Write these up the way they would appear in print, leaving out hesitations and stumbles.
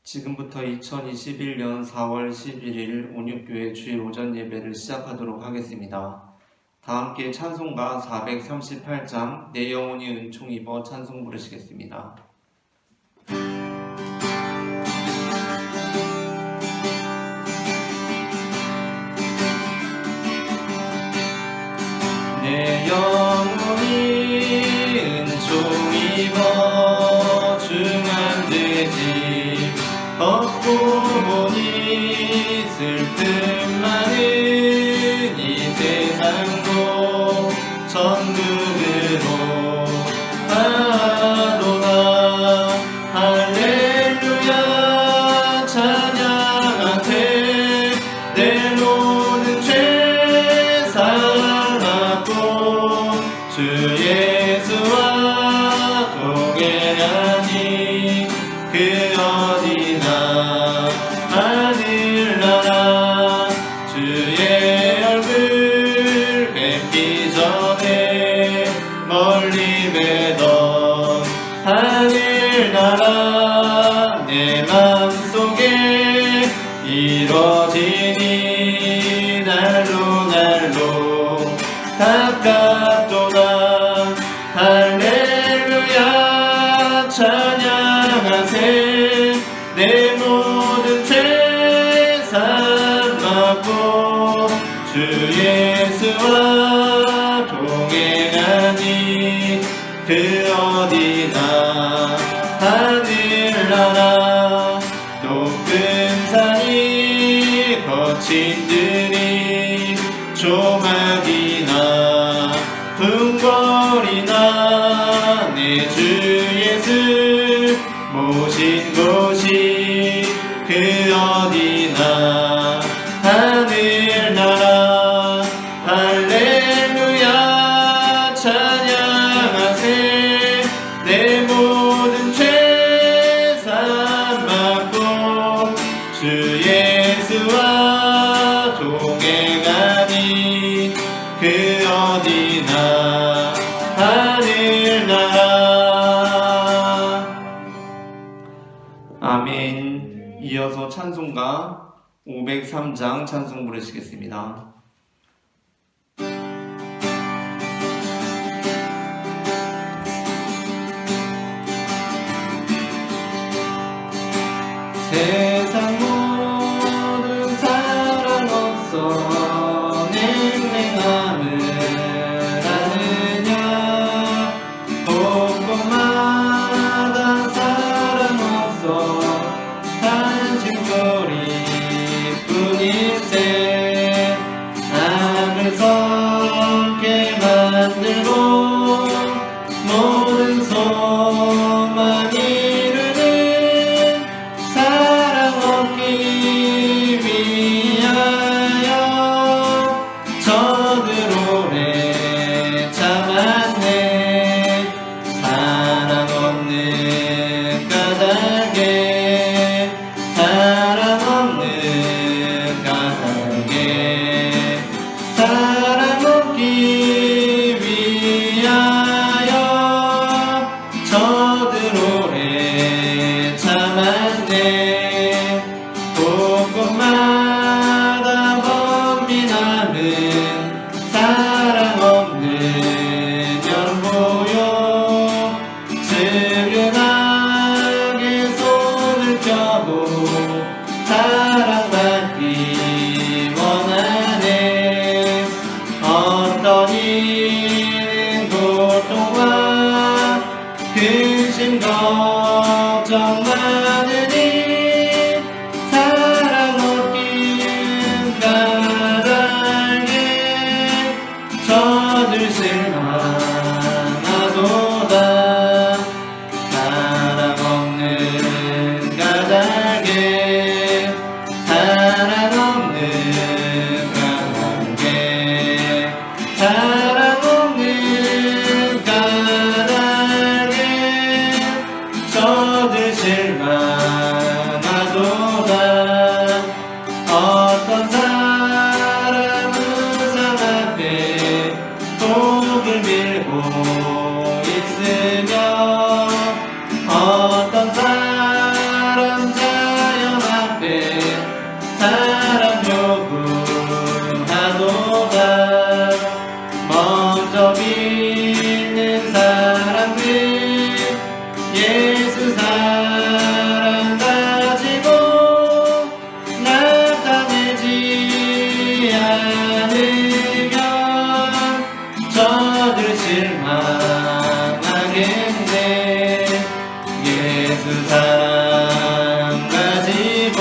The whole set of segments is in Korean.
지금부터 2021년 4월 11일 온육교회 주일 오전 예배를 시작하도록 하겠습니다. 다 함께 찬송가 438장 내 영혼이 은총 입어 찬송 부르시겠습니다. 내 영혼이 은총 입어 중한되지 걷고 보니 슬픔 많은 이 세상도 천국으로 가도다. 할렐루야 찬양하세. 내 모든 죄 사하고 주 예수와 동행하니 그 어디나 하늘나라 주의 얼굴 뵙기 전에 멀리 뵈던 하늘나라 내 맘속에 이뤄지니 날로 날로 가깝도다. 할렐루야 찬양하세. 내 모든 죄 사하고 주 예수와 동행하니 그 어디나 하늘나라 높은 산이 거친 들이 조막이나 궁궐이나 내 주 예수 모신 곳이 그 어디나 하늘나라. 할렐루야 찬양하세. 내 모든 죄 사하고 주 예수와 동행하니 그 어디나 하늘나라. 아멘. 이어서 찬송가 503장 찬송 부르시겠습니다. 세상 모든 사랑 없어 냉랭함을 아느냐. 곳곳마다 사랑 없어 한심거리뿐일세. 하늘 설게 만들고 모든 소망 이루는 사랑 얻기 위하여 저들 오래 참았네. 사랑 없는 까닭에 사랑 없는 까닭에 사랑 얻기 위하여 저들 오래 참았네. 곳곳마다 범민함은 사랑 없는 연보요. 측은하게 손을 펴고 사랑받기 원하네. 어떤 이는 고통과 근심 걱정 많으니 사랑 얻기는 까닭에 저들 실망하도다. 사랑 없는 까닭에 사랑 요구하노라. 먼저 믿는 사람들 예수 사랑 가지고 나타내지 않으면 저들 실망하겠네. 예수 사랑 가지고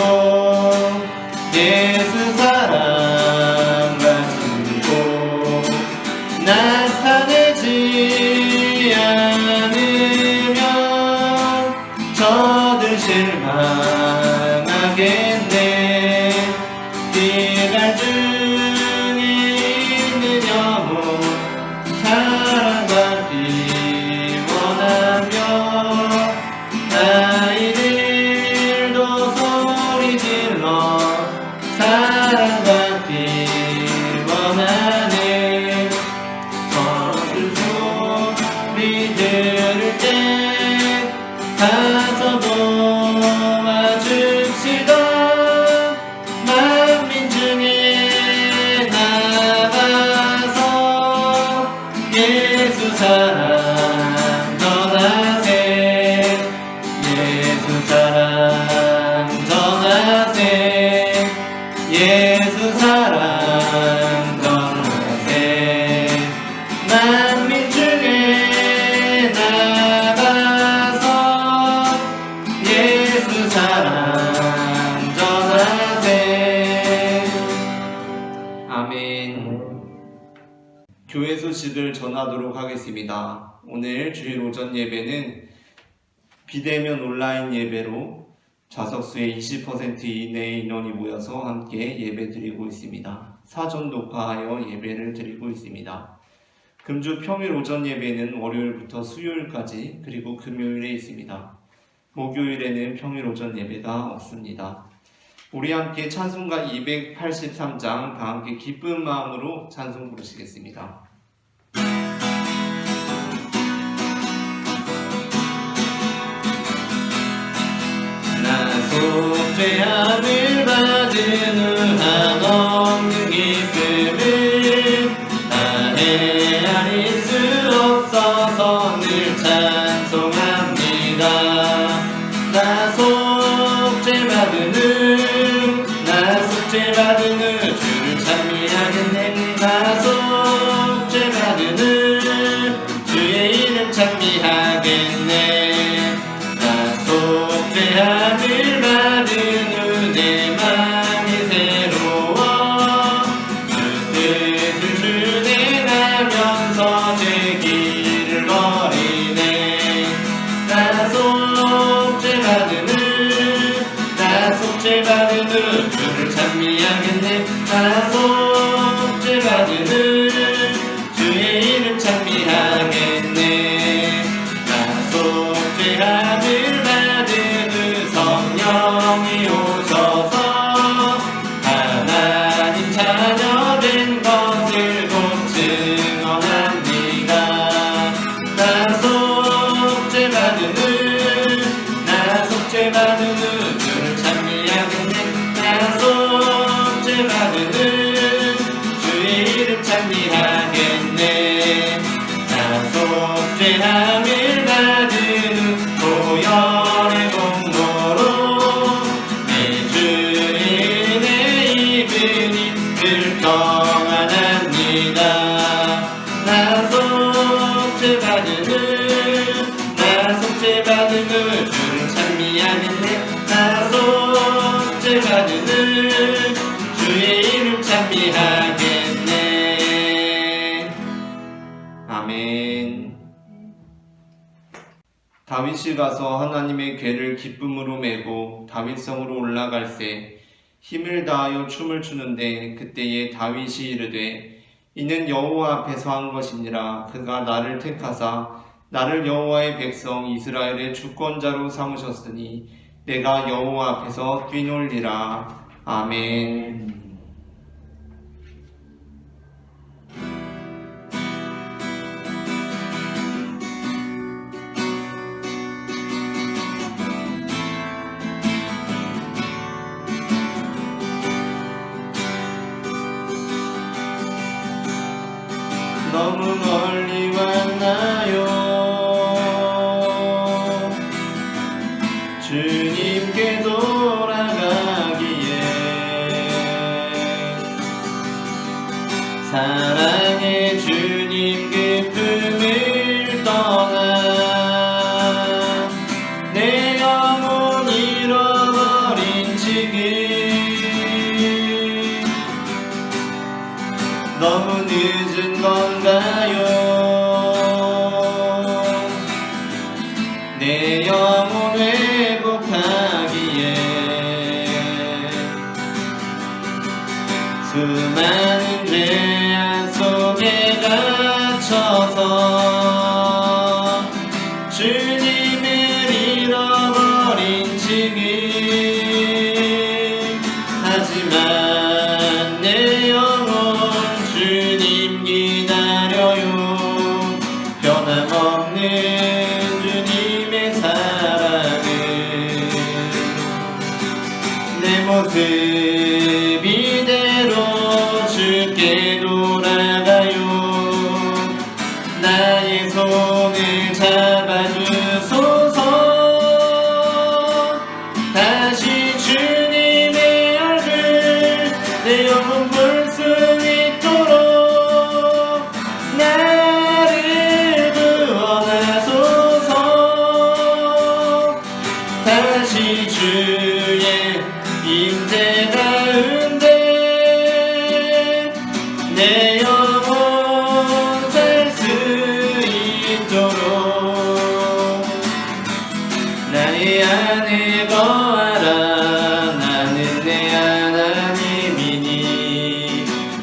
예수 사랑 가지고 나타내지 않으면 저들 실망하겠네. 피갈 중에 있는 영혼 사랑받기 원하며 아이들도 소리 질러 사랑받기 원하네. 저들 소리 들을 때 가서 도와줍시다. 만민 중에 나가서 예수 사랑 전하세. 예수 사랑 전하세. 예수 사랑 전하세. 만민 중에 나가서 예수 사랑 전하세. 아멘. 교회 소식을 전하도록 하겠습니다. 오늘 주일 오전 예배는 비대면 온라인 예배로 좌석수의 20% 이내의 인원이 모여서 함께 예배 드리고 있습니다. 사전 녹화하여 예배를 드리고 있습니다. 금주 평일 오전 예배는 월요일부터 수요일까지 그리고 금요일에 있습니다. 목요일에는 평일 오전 예배가 없습니다. 우리 함께 찬송가 283장 다 함께 기쁜 마음으로 찬송 부르시겠습니다. 나 속죄함을 받은 후 한없는 기쁨을 다 헤아릴 수 없어서 늘 찬송합니다. 나 속죄받은 후 주를 찬미하겠네. 나 속죄받은 후 주의 이름 찬미하겠네. 나 속죄함을 받은 후 내 맘이 새로워 그 뜻을 준행하면서 제 길을 걸으네. 나 속죄받은 후 주를 찬미하겠네. 나 속죄받은 후 주의 이름 찬미하겠네. 나 속죄함을 받은 후 성령이 오셔서 하나님 자녀 된 것을 곧 증언합니다. 나 속죄받은 후 주를 찬미하겠네. 나 속죄받은 후 주의 이름 찬미하겠네. 나 속죄함을 받은 후 보혈의 공로로 내 주인의 이름이 늘 평안합니다. 나 속죄받은 후 주를 찬미하겠네. 나 속죄받은 후 주의 이름 찬미하겠네. 아멘. 다윗이 가서 하나님의 궤를 기쁨으로 메고 다윗성으로 올라갈새 힘을 다하여 춤을 추는데 그때에 다윗이 이르되 이는 여호와 앞에서 한 것이니라. 그가 나를 택하사 나를 여호와의 백성 이스라엘의 주권자로 삼으셨으니 내가 여호와 앞에서 뛰놀리라. 아멘. 너무 멀리 왔나요? 주님께 돌아가기에 사랑의 주님 그 품을 떠나 내 영혼 잃어버린 지금 너무 늦은 건가요? 내 영혼 회복하기에 수많은 죄악 속에 갇혀서 주님을 잃어버린 지금 하지만 내 영혼 주님 기다려요. 변함없는 주님의 사랑은 내 모습 이대로 주께 돌아가요. 나의 손을 잡아주소서. 다시 주님의 얼굴 내 영혼 볼 수 있도록 나를 구원하소서. 다시 주의 임재 가운데 내 영혼 살 수 있도록 나의 안에 거하라. 나는 내 하나님이니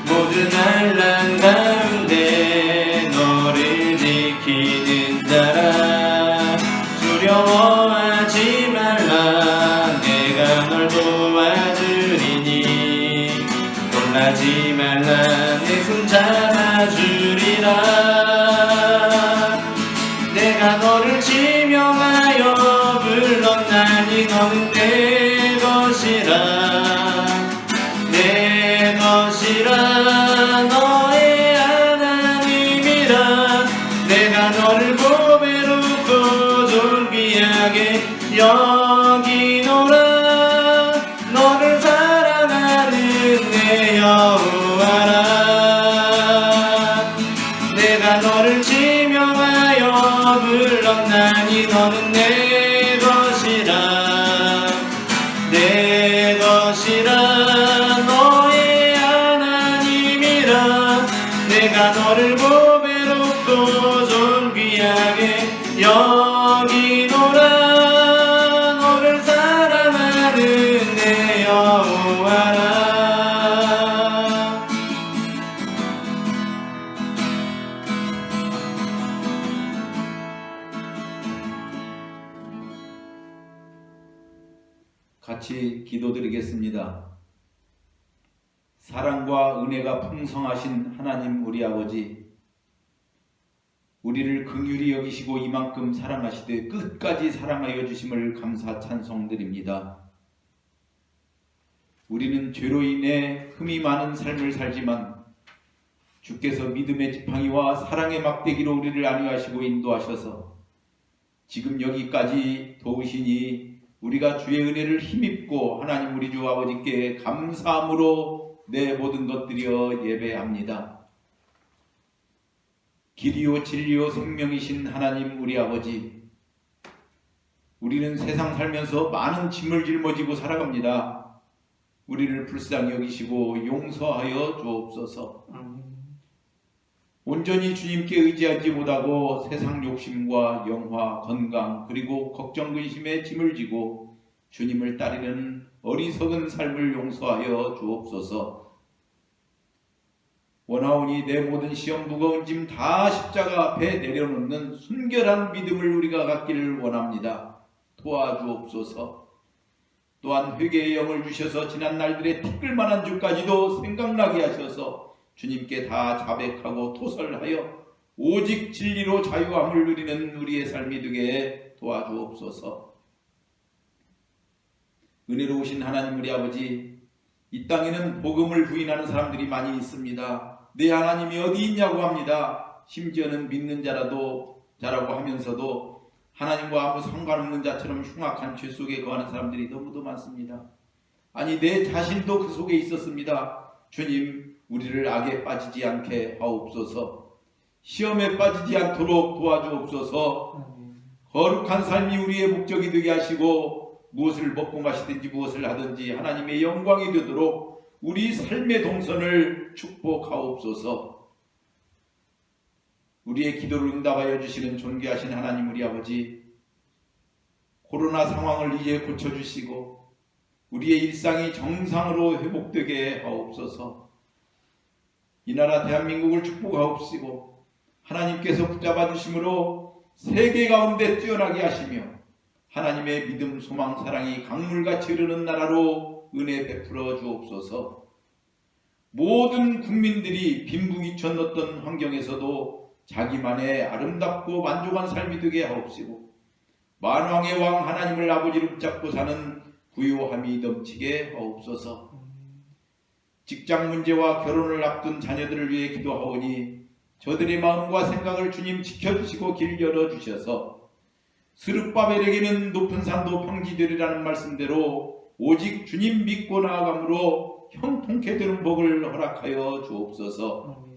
모든 환난 가운데 너를 지키는 자라. 두려워하지 말라. 내가 널 도와주리니 놀라지 말라. 내 손 잡아주리라. 내가 너를 지명하여 불렀나니 너는 내 것이라. 내 것이라. 너의 하나님이라. 내가 너를 보배롭고 존귀하게 여기노라. 너를 사랑하는 내 여호와라. 내가 너를 지명하여 불렀나니 너는 내 것이라. 내 것이라. 너의 하나님이라. 내가 너를 보배롭고 존귀하게 여기노라. 너를 사랑하는 내 여호와라. 같이 기도드리겠습니다. 사랑과 은혜가 풍성하신 하나님 우리 아버지, 우리를 긍휼히 여기시고 이만큼 사랑하시되 끝까지 사랑하여 주심을 감사 찬송드립니다. 우리는 죄로 인해 흠이 많은 삶을 살지만 주께서 믿음의 지팡이와 사랑의 막대기로 우리를 안위하시고 인도하셔서 지금 여기까지 도우시니 우리가 주의 은혜를 힘입고 하나님 우리 주 아버지께 감사함으로 내 모든 것 드려 예배합니다. 길이요 진리요 생명이신 하나님 우리 아버지, 우리는 세상 살면서 많은 짐을 짊어지고 살아갑니다. 우리를 불쌍히 여기시고 용서하여 주옵소서. 온전히 주님께 의지하지 못하고 세상 욕심과 영화, 건강 그리고 걱정 근심에 짐을 지고 주님을 따르는 어리석은 삶을 용서하여 주옵소서. 원하오니 내 모든 시험 무거운 짐 다 십자가 앞에 내려놓는 순결한 믿음을 우리가 갖기를 원합니다. 도와주옵소서. 또한 회개의 영을 주셔서 지난 날들의 티끌만한 주까지도 생각나게 하셔서 주님께 다 자백하고 토설하여 오직 진리로 자유함을 누리는 우리의 삶이 되게 도와주옵소서. 은혜로우신 하나님 우리 아버지, 이 땅에는 복음을 부인하는 사람들이 많이 있습니다. 내 하나님이 어디 있냐고 합니다. 심지어는 믿는 자라고 하면서도 하나님과 아무 상관없는 자처럼 흉악한 죄 속에 거하는 사람들이 너무도 많습니다. 아니 내 자신도 그 속에 있었습니다. 주님, 우리를 악에 빠지지 않게 하옵소서. 시험에 빠지지 않도록 도와주옵소서. 거룩한 삶이 우리의 목적이 되게 하시고 무엇을 먹고 마시든지 무엇을 하든지 하나님의 영광이 되도록 우리 삶의 동선을 축복하옵소서. 우리의 기도를 응답하여 주시는 존귀하신 하나님 우리 아버지, 코로나 상황을 이제 고쳐주시고 우리의 일상이 정상으로 회복되게 하옵소서. 이 나라 대한민국을 축복하옵시고 하나님께서 붙잡아 주심으로 세계 가운데 뛰어나게 하시며 하나님의 믿음, 소망, 사랑이 강물같이 흐르는 나라로 은혜 베풀어 주옵소서. 모든 국민들이 빈부귀천했던 환경에서도 자기만의 아름답고 만족한 삶이 되게 하옵시고 만왕의 왕 하나님을 아버지로 붙잡고 사는 부요함이 넘치게 하옵소서. 직장 문제와 결혼을 앞둔 자녀들을 위해 기도하오니 저들의 마음과 생각을 주님 지켜주시고 길 열어주셔서 스룹바벨에게는 높은 산도 평지되리라는 말씀대로 오직 주님 믿고 나아감으로 형통케 되는 복을 허락하여 주옵소서.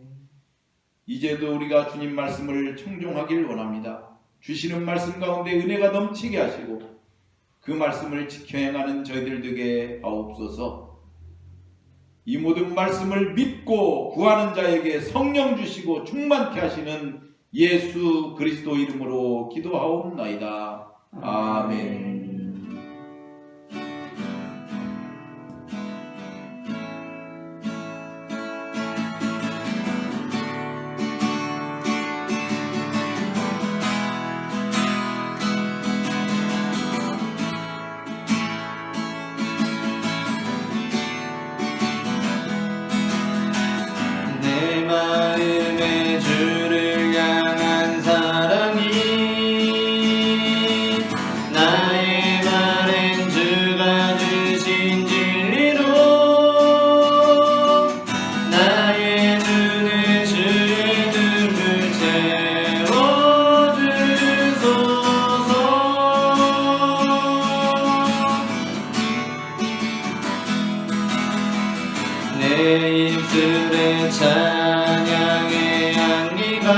이제도 우리가 주님 말씀을 청종하길 원합니다. 주시는 말씀 가운데 은혜가 넘치게 하시고 그 말씀을 지켜 행하는 저희들 되게 하옵소서. 이 모든 말씀을 믿고 구하는 자에게 성령 주시고 충만케 하시는 예수 그리스도 이름으로 기도하옵나이다. 아멘. 내 마음에 주를 향한 사랑이 나의 말엔 주가 주신 진리로 나의 눈에 주의 눈을 채워주소서. 내 입술에 찬양의 향기가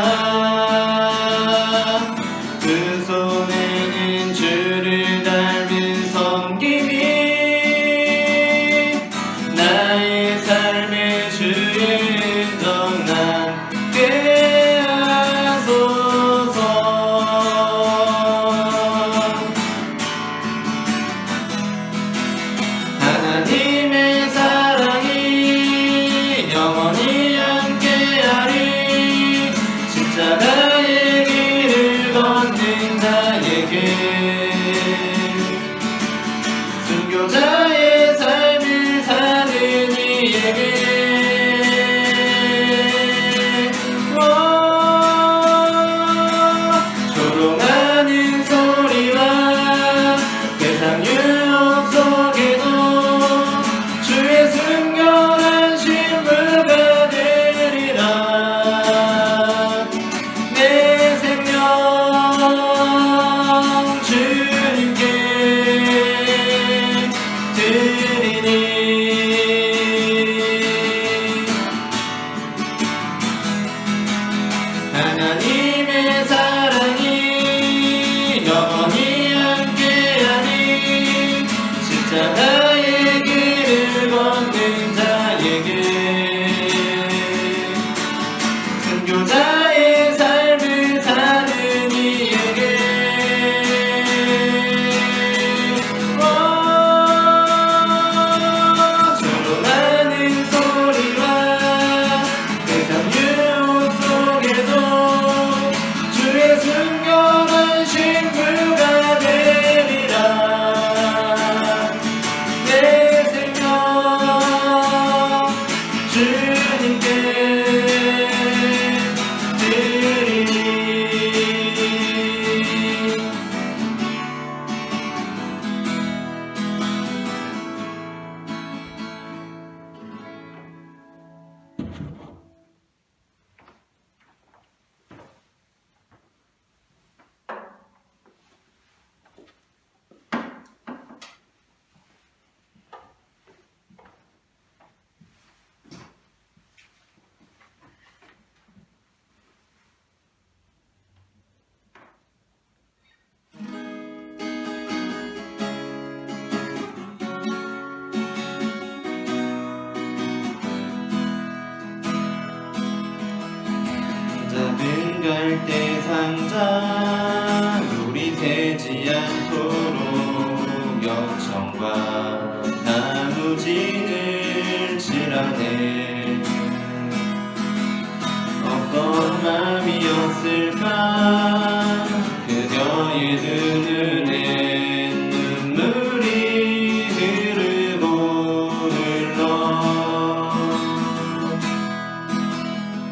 그 손에는 주를 닮은 섬김이 나의 삶의 주의 흔적 남게 하소서. 하나님의 사랑이 영원히 함께하리. 갈대 상자 물이 새지 않도록 역청과 나무진을 칠하네. 어떤 맘이었을까 그녀의 눈에 눈물이 흐르고 흘러.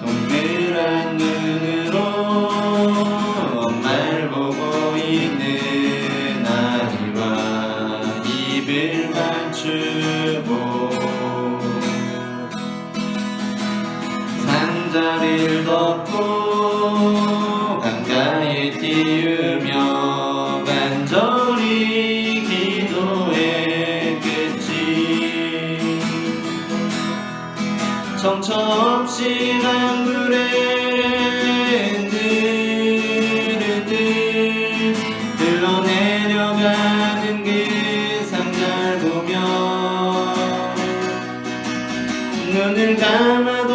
동그란 눈으로 엄마를 보고 있는 아이와 입을 맞추고 상자를 덮고 강가에 띄우며 간절히 기도했겠지. 정처없이 강물에 흔들흔들 흘러내려가는 그 상자를 보며 눈을 감아도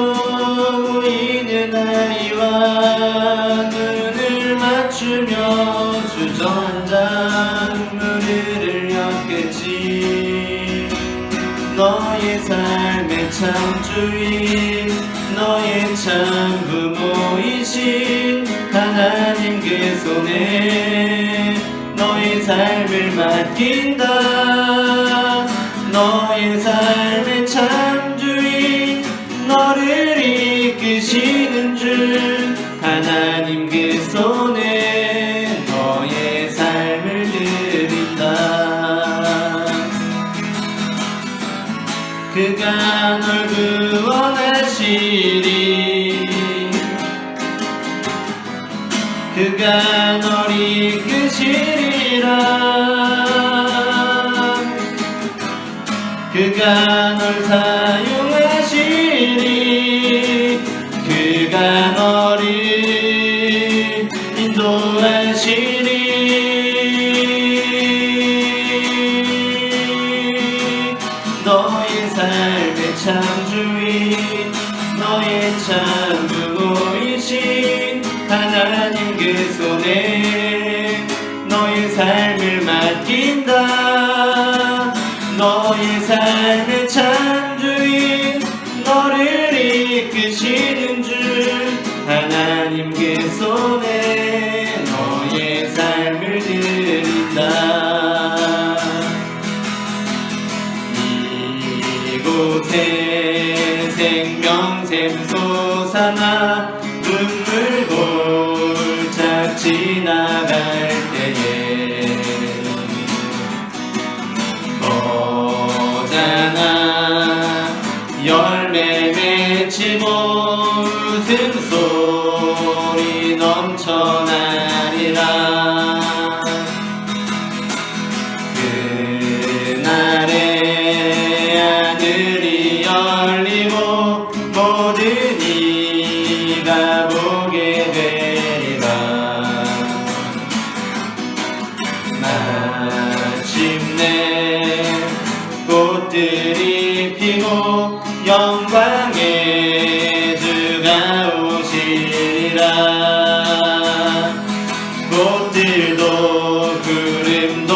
보이는 아이와 눈을 맞추며 주저앉아 눈물을 흘렸겠지. 너의 삶의 참 주인 너의 참 부모이신 하나님 그 손에 너의 삶을 맡긴다. 너의 삶의 참 주인 너를 이끄시는 줄 하나님 그 손에 너의 삶을 드린다. 그가 널 구원하시리. 그가 널 이끄시리라. 그가 널 사용하시리. 그가 너를 인도하시리. 너의 삶의 참 주인 너의 참 부모이신 하나님 그 손에 너의 삶을 맡긴다. 너의 삶의 참 주인 너를 이끄시는 줄 하나님 그 손에 너의 삶을 드린다. 이곳에 생명샘 솟아나 눈물 골짝 지나갈 때에 거자나 열매 맺히고 웃음소리 넘쳐나리라. 그날에 하늘이 열리고 모든 이가 보게 되리라. 마침내 꽃들이 피고 영광의 주가 오시리라. 꽃들도 구름도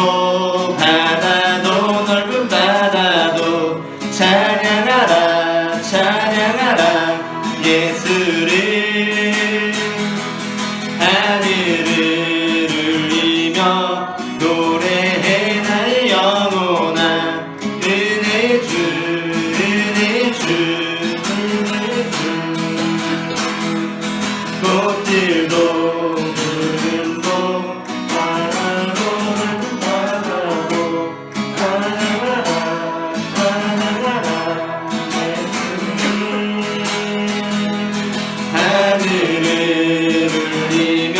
바다도 넓은 바다도 찬양하라 찬양하라 예수를. 하늘을 울리며 노래해 나의 영혼아 은혜 주 은혜 주 은혜 주. 꽃들도 구름도 바다도 넓은 바다도 찬양하라 찬양하라 하늘을 울리며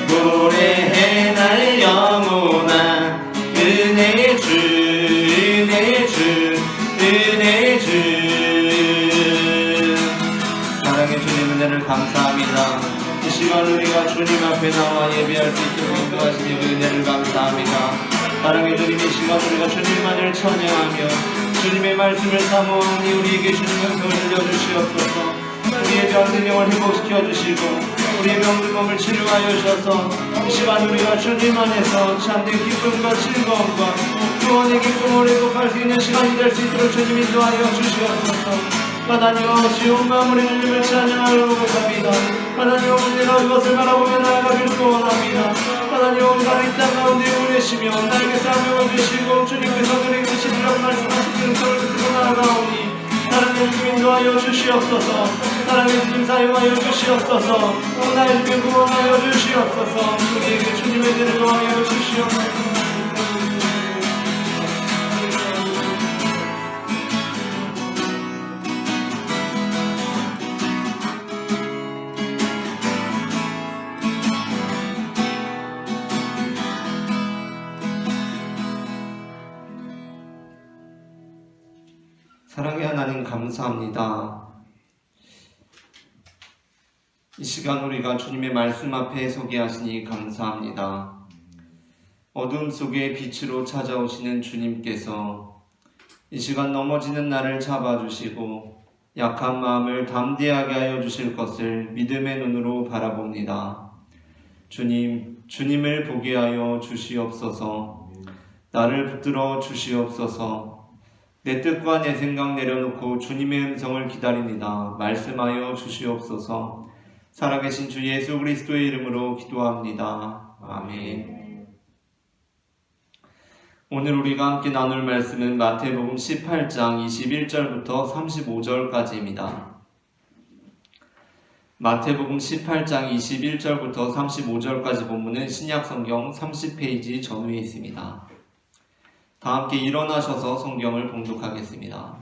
노래해 나의 영혼아 은혜의 주 은혜의 주 은혜의 주. 사랑의 주님 은혜를 감사합니다. 이 시간 우리가 주님 앞에 나와 예배할 수 있도록 인도하시니 그 은혜를 감사합니다. 사랑의 주님 이 시간 우리가 주님만을 찬양하며 주님의 말씀을 사모하니 우리에게 주님의 은혜를 들려주시옵소서. 우리의 병 능력을 회복시켜 주시고 우리의 병든 몸을 치료하여 주셔서 이 시간 우리가 주님 안에서 참된 기쁨과 즐거움과 구원의 기쁨을 회복할 수 있는 시간이 될 수 있도록 주님 인도하여 주시옵소서. 하나님 지온 마음으로 주님을 찬양하여 보갑니다. 하나님 내가 그것을 바라보며 나아가기를 소원합니다. 하나님 우리가 이 땅 가운데 보내시며 나에게 사명을 주시고 주님께서 너에게 주시리라고 말씀하신 그 음성을 듣고 나아가오니 하나님 주님 인도하여 주시옵소서. 하나님 주님 사용하여 주시옵소서. 나의 주님 구원하여 주시옵소서. 우리에게 주님의 은혜를 도하여 주시옵소서. 사랑의 하나님 감사합니다. 이 시간 우리가 주님의 말씀 앞에 서게 하시니 감사합니다. 어둠 속에 빛으로 찾아오시는 주님께서 이 시간 넘어지는 나를 잡아주시고 약한 마음을 담대하게 하여 주실 것을 믿음의 눈으로 바라봅니다. 주님을 보게 하여 주시옵소서. 나를 붙들어 주시옵소서. 내 뜻과 내 생각 내려놓고 주님의 음성을 기다립니다. 말씀하여 주시옵소서. 살아계신 주 예수 그리스도의 이름으로 기도합니다. 아멘. 오늘 우리가 함께 나눌 말씀은 마태복음 18장 21절부터 35절까지입니다. 마태복음 18장 21절부터 35절까지 본문은 신약성경 30페이지 전후에 있습니다. 다 함께 일어나셔서 성경을 봉독하겠습니다.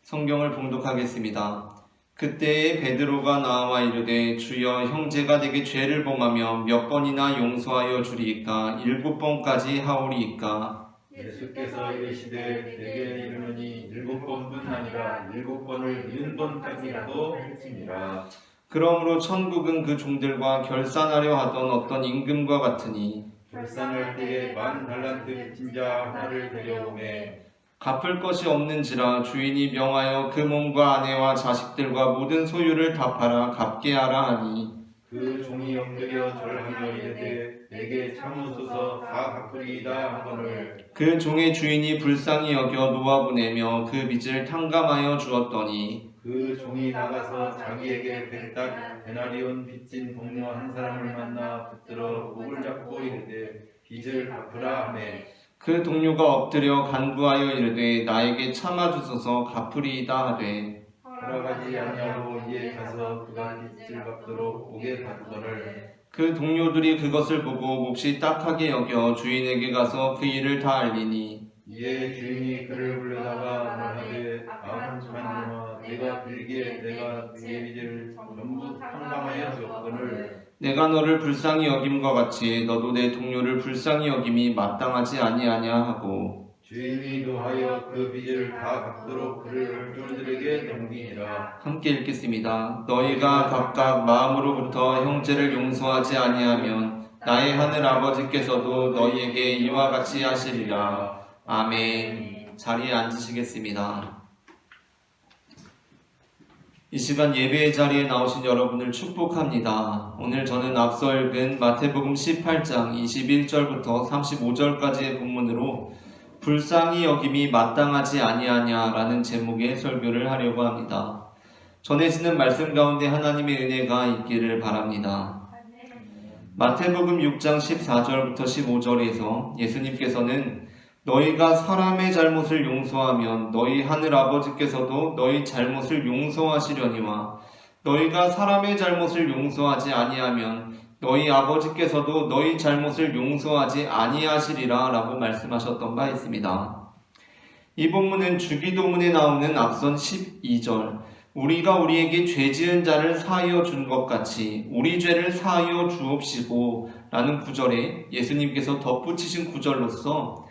성경을 봉독하겠습니다. 그때에 베드로가 나와 이르되 주여 형제가 내게 죄를 범하며 몇 번이나 용서하여 주리이까 7번까지 하오리이까. 예수께서 이르시되 내게 이르노니 7번뿐 아니라 7번을 70번까지라도 할지니라. 그러므로 천국은 그 종들과 결산하려 하던 어떤 임금과 같으니 결산할 때에 10달란트 빚진 자 하나를 데려오매 갚을 것이 없는지라 주인이 명하여 그 몸과 아내와 자식들과 모든 소유를 다 팔아 갚게 하라 하니 그 종이 엎드려 절하며 이르되 내게 참으소서 다 갚으리이다 하거늘 그 종의 주인이 불쌍히 여겨 놓아보내며 그 빚을 탕감하여 주었더니 그 종이 나가서 자기에게 백달 데나리온 빚진 동료 한 사람을 만나 붙들어 목을 잡고 이르되 빚을 갚으라 하매 그 동료가 엎드려 간구하여 이르되 나에게 참아주소서 갚으리이다 하되 돌아가지 아니하고 이에 가서 그가 빚을 갚도록 옥에 가두거늘 그 동료들이 그것을 보고 몹시 딱하게 여겨 주인에게 가서 그 일을 다 알리니 이에 주인이 그를 불러다가 말하되 아한만놈아 내가 들기에 내가 그의 빚을 전부 탕감하여 줬거늘 내가 너를 불쌍히 여김과 같이 너도 내 동료를 불쌍히 여김이 마땅하지 아니하냐 하고 주인이 노하여 그 빚을 다 갚도록 그를 종들에게 넘기니라. 함께 읽겠습니다. 너희가 각각 마음으로부터 형제를 용서하지 아니하면 나의 하늘 아버지께서도 너희에게 이와 같이 하시리라. 아멘. 자리에 앉으시겠습니다. 이 시간 예배의 자리에 나오신 여러분을 축복합니다. 오늘 저는 앞서 읽은 마태복음 18장 21절부터 35절까지의 본문으로 불쌍히 여김이 마땅하지 아니하냐라는 제목의 설교를 하려고 합니다. 전해지는 말씀 가운데 하나님의 은혜가 있기를 바랍니다. 마태복음 6장 14절부터 15절에서 예수님께서는 너희가 사람의 잘못을 용서하면 너희 하늘 아버지께서도 너희 잘못을 용서하시려니와 너희가 사람의 잘못을 용서하지 아니하면 너희 아버지께서도 너희 잘못을 용서하지 아니하시리라 라고 말씀하셨던 바 있습니다. 이 본문은 주기도문에 나오는 앞선 12절 우리가 우리에게 죄 지은 자를 사하여 준 것 같이 우리 죄를 사하여 주옵시고 라는 구절에 예수님께서 덧붙이신 구절로서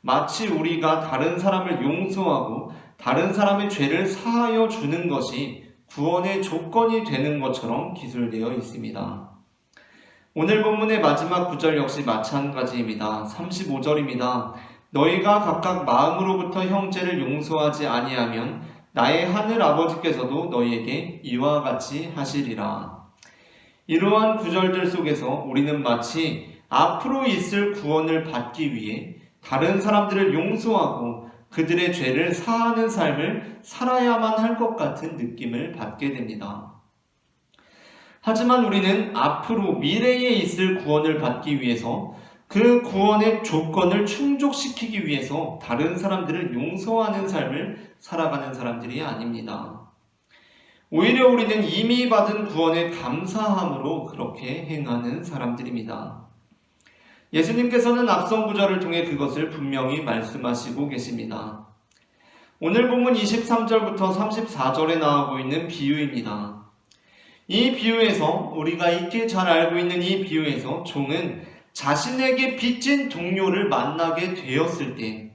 마치 우리가 다른 사람을 용서하고 다른 사람의 죄를 사하여 주는 것이 구원의 조건이 되는 것처럼 기술되어 있습니다. 오늘 본문의 마지막 구절 역시 마찬가지입니다. 35절입니다. 너희가 각각 마음으로부터 형제를 용서하지 아니하면 나의 하늘 아버지께서도 너희에게 이와 같이 하시리라. 이러한 구절들 속에서 우리는 마치 앞으로 있을 구원을 받기 위해 다른 사람들을 용서하고 그들의 죄를 사하는 삶을 살아야만 할 것 같은 느낌을 받게 됩니다. 하지만 우리는 앞으로 미래에 있을 구원을 받기 위해서 그 구원의 조건을 충족시키기 위해서 다른 사람들을 용서하는 삶을 살아가는 사람들이 아닙니다. 오히려 우리는 이미 받은 구원에 감사함으로 그렇게 행하는 사람들입니다. 예수님께서는 앞선 구절을 통해 그것을 분명히 말씀하시고 계십니다. 오늘 본문 23절부터 34절에 나오고 있는 비유입니다. 이 비유에서 우리가 익히 잘 알고 있는 이 비유에서 종은 자신에게 빚진 동료를 만나게 되었을 때,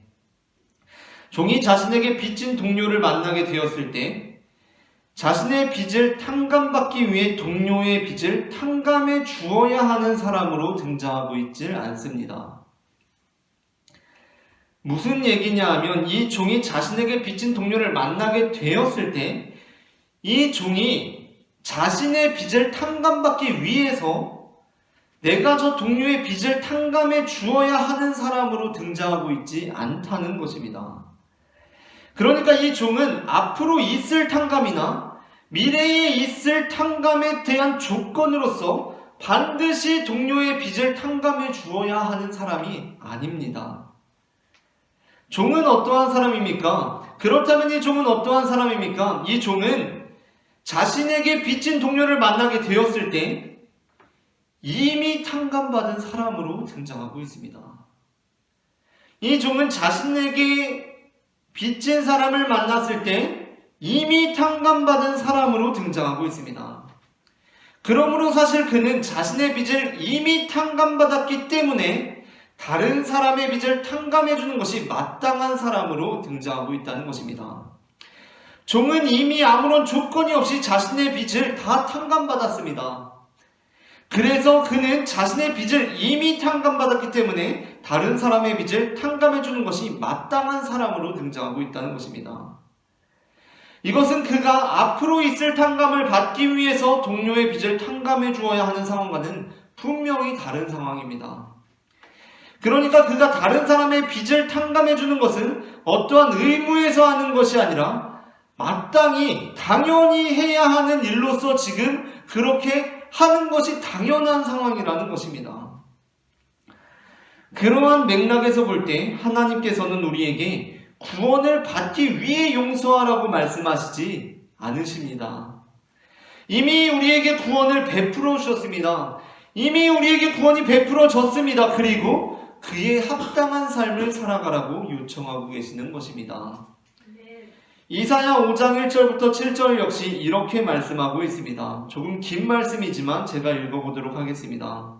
종이 자신에게 빚진 동료를 만나게 되었을 때 자신의 빚을 탕감받기 위해 동료의 빚을 탕감해 주어야 하는 사람으로 등장하고 있질 않습니다. 무슨 얘기냐 하면 이 종이 자신에게 빚진 동료를 만나게 되었을 때 이 종이 자신의 빚을 탕감받기 위해서 내가 저 동료의 빚을 탕감해 주어야 하는 사람으로 등장하고 있지 않다는 것입니다. 그러니까 이 종은 앞으로 있을 탕감이나 미래에 있을 탕감에 대한 조건으로서 반드시 동료의 빚을 탕감해 주어야 하는 사람이 아닙니다. 종은 어떠한 사람입니까? 그렇다면 이 종은 어떠한 사람입니까? 이 종은 자신에게 빚진 동료를 만나게 되었을 때 이미 탕감받은 사람으로 등장하고 있습니다. 이 종은 자신에게 빚진 사람을 만났을 때 이미 탕감받은 사람으로 등장하고 있습니다. 그러므로 사실 그는 자신의 빚을 이미 탕감받았기 때문에 다른 사람의 빚을 탕감해주는 것이 마땅한 사람으로 등장하고 있다는 것입니다. 종은 이미 아무런 조건이 없이 자신의 빚을 다 탕감받았습니다. 그래서 그는 자신의 빚을 이미 탕감받았기 때문에 다른 사람의 빚을 탕감해주는 것이 마땅한 사람으로 등장하고 있다는 것입니다. 이것은 그가 앞으로 있을 탕감을 받기 위해서 동료의 빚을 탕감해 주어야 하는 상황과는 분명히 다른 상황입니다. 그러니까 그가 다른 사람의 빚을 탕감해 주는 것은 어떠한 의무에서 하는 것이 아니라 마땅히 당연히 해야 하는 일로서 지금 그렇게 하는 것이 당연한 상황이라는 것입니다. 그러한 맥락에서 볼 때 하나님께서는 우리에게 구원을 받기 위해 용서하라고 말씀하시지 않으십니다. 이미 우리에게 구원을 베풀어 주셨습니다. 이미 우리에게 구원이 베풀어졌습니다. 그리고 그에 합당한 삶을 살아가라고 요청하고 계시는 것입니다. 이사야 5장 1절부터 7절 역시 이렇게 말씀하고 있습니다. 조금 긴 말씀이지만 제가 읽어보도록 하겠습니다.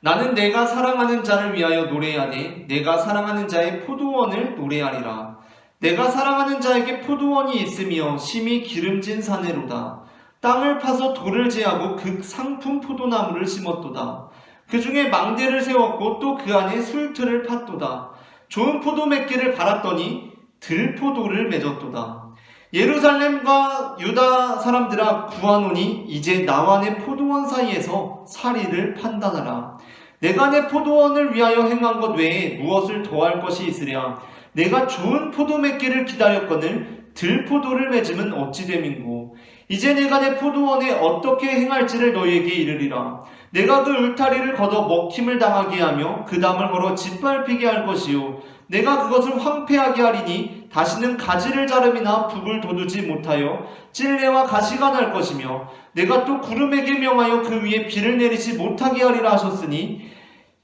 나는 내가 사랑하는 자를 위하여 노래하되 내가 사랑하는 자의 포도원을 노래하리라. 내가 사랑하는 자에게 포도원이 있으며 심히 기름진 사내로다. 땅을 파서 돌을 제하고 극상품 포도나무를 심었도다. 그 중에 망대를 세웠고 또 그 안에 술틀을 팠도다. 좋은 포도 맺기를 바랐더니 들포도를 맺었도다. 예루살렘과 유다 사람들아 구하노니 이제 나와 내 포도원 사이에서 사리를 판단하라. 내가 내 포도원을 위하여 행한 것 외에 무엇을 더할 것이 있으랴. 내가 좋은 포도 맺기를 기다렸거늘 들포도를 맺으면 어찌 됨인고. 이제 내가 내 포도원에 어떻게 행할지를 너희에게 이르리라. 내가 그 울타리를 걷어 먹힘을 당하게 하며 그 담을 걸어 짓밟히게 할 것이요 내가 그것을 황폐하게 하리니 다시는 가지를 자름이나 북을 돋우지 못하여 찔레와 가시가 날 것이며 내가 또 구름에게 명하여 그 위에 비를 내리지 못하게 하리라 하셨으니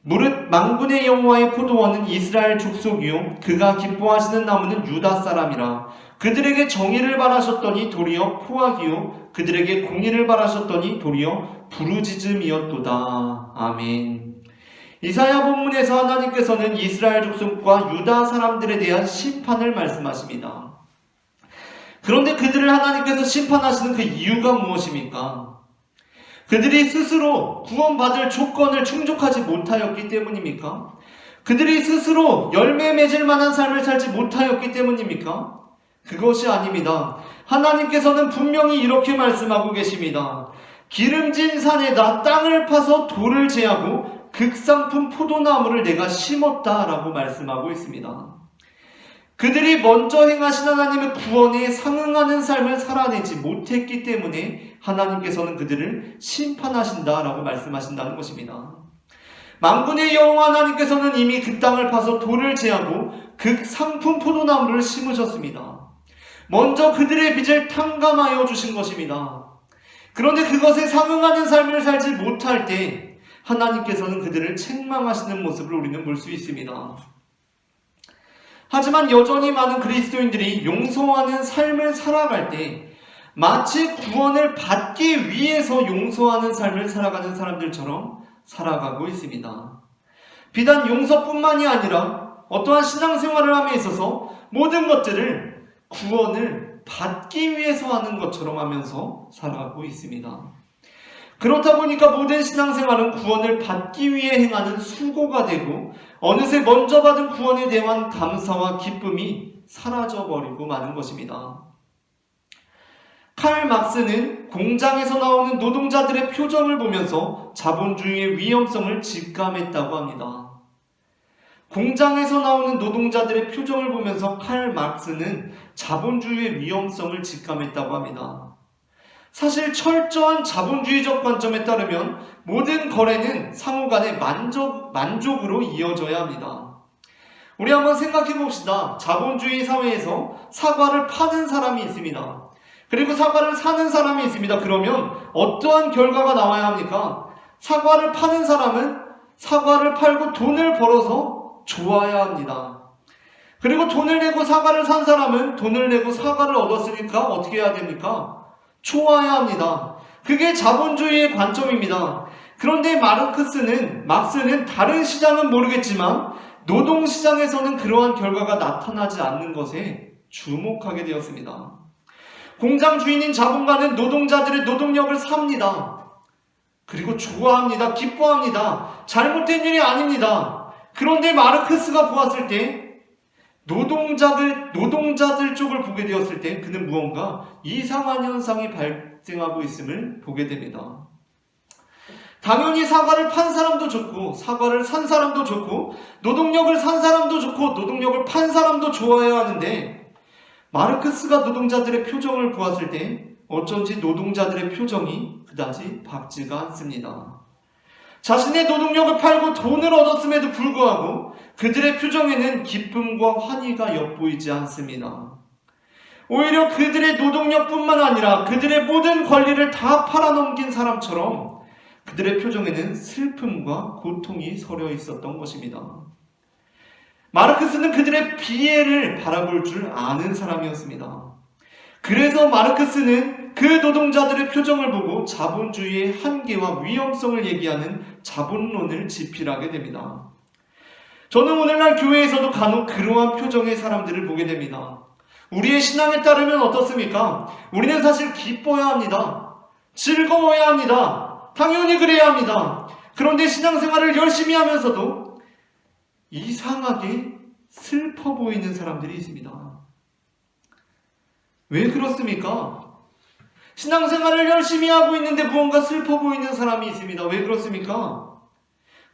무릇 만군의 여호와의 포도원은 이스라엘 족속이요 그가 기뻐하시는 나무는 유다 사람이라. 그들에게 정의를 바라셨더니 도리어 포악이요 그들에게 공의를 바라셨더니 도리어 부르짖음이었도다. 아멘. 이사야 본문에서 하나님께서는 이스라엘 족속과 유다 사람들에 대한 심판을 말씀하십니다. 그런데 그들을 하나님께서 심판하시는 그 이유가 무엇입니까? 그들이 스스로 구원받을 조건을 충족하지 못하였기 때문입니까? 그들이 스스로 열매 맺을 만한 삶을 살지 못하였기 때문입니까? 그것이 아닙니다. 하나님께서는 분명히 이렇게 말씀하고 계십니다. 기름진 산에다 땅을 파서 돌을 제하고 극상품 포도나무를 내가 심었다라고 말씀하고 있습니다. 그들이 먼저 행하신 하나님의 구원에 상응하는 삶을 살아내지 못했기 때문에 하나님께서는 그들을 심판하신다라고 말씀하신다는 것입니다. 만군의 여호와 하나님께서는 이미 그 땅을 파서 돌을 제하고 극상품 포도나무를 심으셨습니다. 먼저 그들의 빚을 탕감하여 주신 것입니다. 그런데 그것에 상응하는 삶을 살지 못할 때 하나님께서는 그들을 책망하시는 모습을 우리는 볼 수 있습니다. 하지만 여전히 많은 그리스도인들이 용서하는 삶을 살아갈 때 마치 구원을 받기 위해서 용서하는 삶을 살아가는 사람들처럼 살아가고 있습니다. 비단 용서뿐만이 아니라 어떠한 신앙생활을 함에 있어서 모든 것들을 구원을 받기 위해서 하는 것처럼 하면서 살아가고 있습니다. 그렇다 보니까 모든 신앙생활은 구원을 받기 위해 행하는 수고가 되고 어느새 먼저 받은 구원에 대한 감사와 기쁨이 사라져버리고 마는 것입니다. 칼 막스는 공장에서 나오는 노동자들의 표정을 보면서 자본주의의 위험성을 직감했다고 합니다. 공장에서 나오는 노동자들의 표정을 보면서 칼 막스는 자본주의의 위험성을 직감했다고 합니다. 사실 철저한 자본주의적 관점에 따르면 모든 거래는 상호 간의 만족으로 이어져야 합니다. 우리 한번 생각해 봅시다. 자본주의 사회에서 사과를 파는 사람이 있습니다. 그리고 사과를 사는 사람이 있습니다. 그러면 어떠한 결과가 나와야 합니까? 사과를 파는 사람은 사과를 팔고 돈을 벌어서 좋아야 합니다. 그리고 돈을 내고 사과를 산 사람은 돈을 내고 사과를 얻었으니까 어떻게 해야 됩니까? 좋아야 합니다. 그게 자본주의의 관점입니다. 그런데 막스는 다른 시장은 모르겠지만 노동시장에서는 그러한 결과가 나타나지 않는 것에 주목하게 되었습니다. 공장 주인인 자본가는 노동자들의 노동력을 삽니다. 그리고 좋아합니다. 기뻐합니다. 잘못된 일이 아닙니다. 그런데 마르크스가 보았을 때 노동자들 쪽을 보게 되었을 때 그는 무언가 이상한 현상이 발생하고 있음을 보게 됩니다. 당연히 사과를 판 사람도 좋고 사과를 산 사람도 좋고 노동력을 산 사람도 좋고 노동력을 판 사람도 좋아야 하는데 마르크스가 노동자들의 표정을 보았을 때 어쩐지 노동자들의 표정이 그다지 밝지가 않습니다. 자신의 노동력을 팔고 돈을 얻었음에도 불구하고 그들의 표정에는 기쁨과 환희가 엿보이지 않습니다. 오히려 그들의 노동력뿐만 아니라 그들의 모든 권리를 다 팔아넘긴 사람처럼 그들의 표정에는 슬픔과 고통이 서려 있었던 것입니다. 마르크스는 그들의 비애를 바라볼 줄 아는 사람이었습니다. 그래서 마르크스는 그 노동자들의 표정을 보고 자본주의의 한계와 위험성을 얘기하는 자본론을 집필하게 됩니다. 저는 오늘날 교회에서도 간혹 그러한 표정의 사람들을 보게 됩니다. 우리의 신앙에 따르면 어떻습니까? 우리는 사실 기뻐야 합니다. 즐거워야 합니다. 당연히 그래야 합니다. 그런데 신앙생활을 열심히 하면서도 이상하게 슬퍼 보이는 사람들이 있습니다. 왜 그렇습니까? 신앙생활을 열심히 하고 있는데 무언가 슬퍼 보이는 사람이 있습니다. 왜 그렇습니까?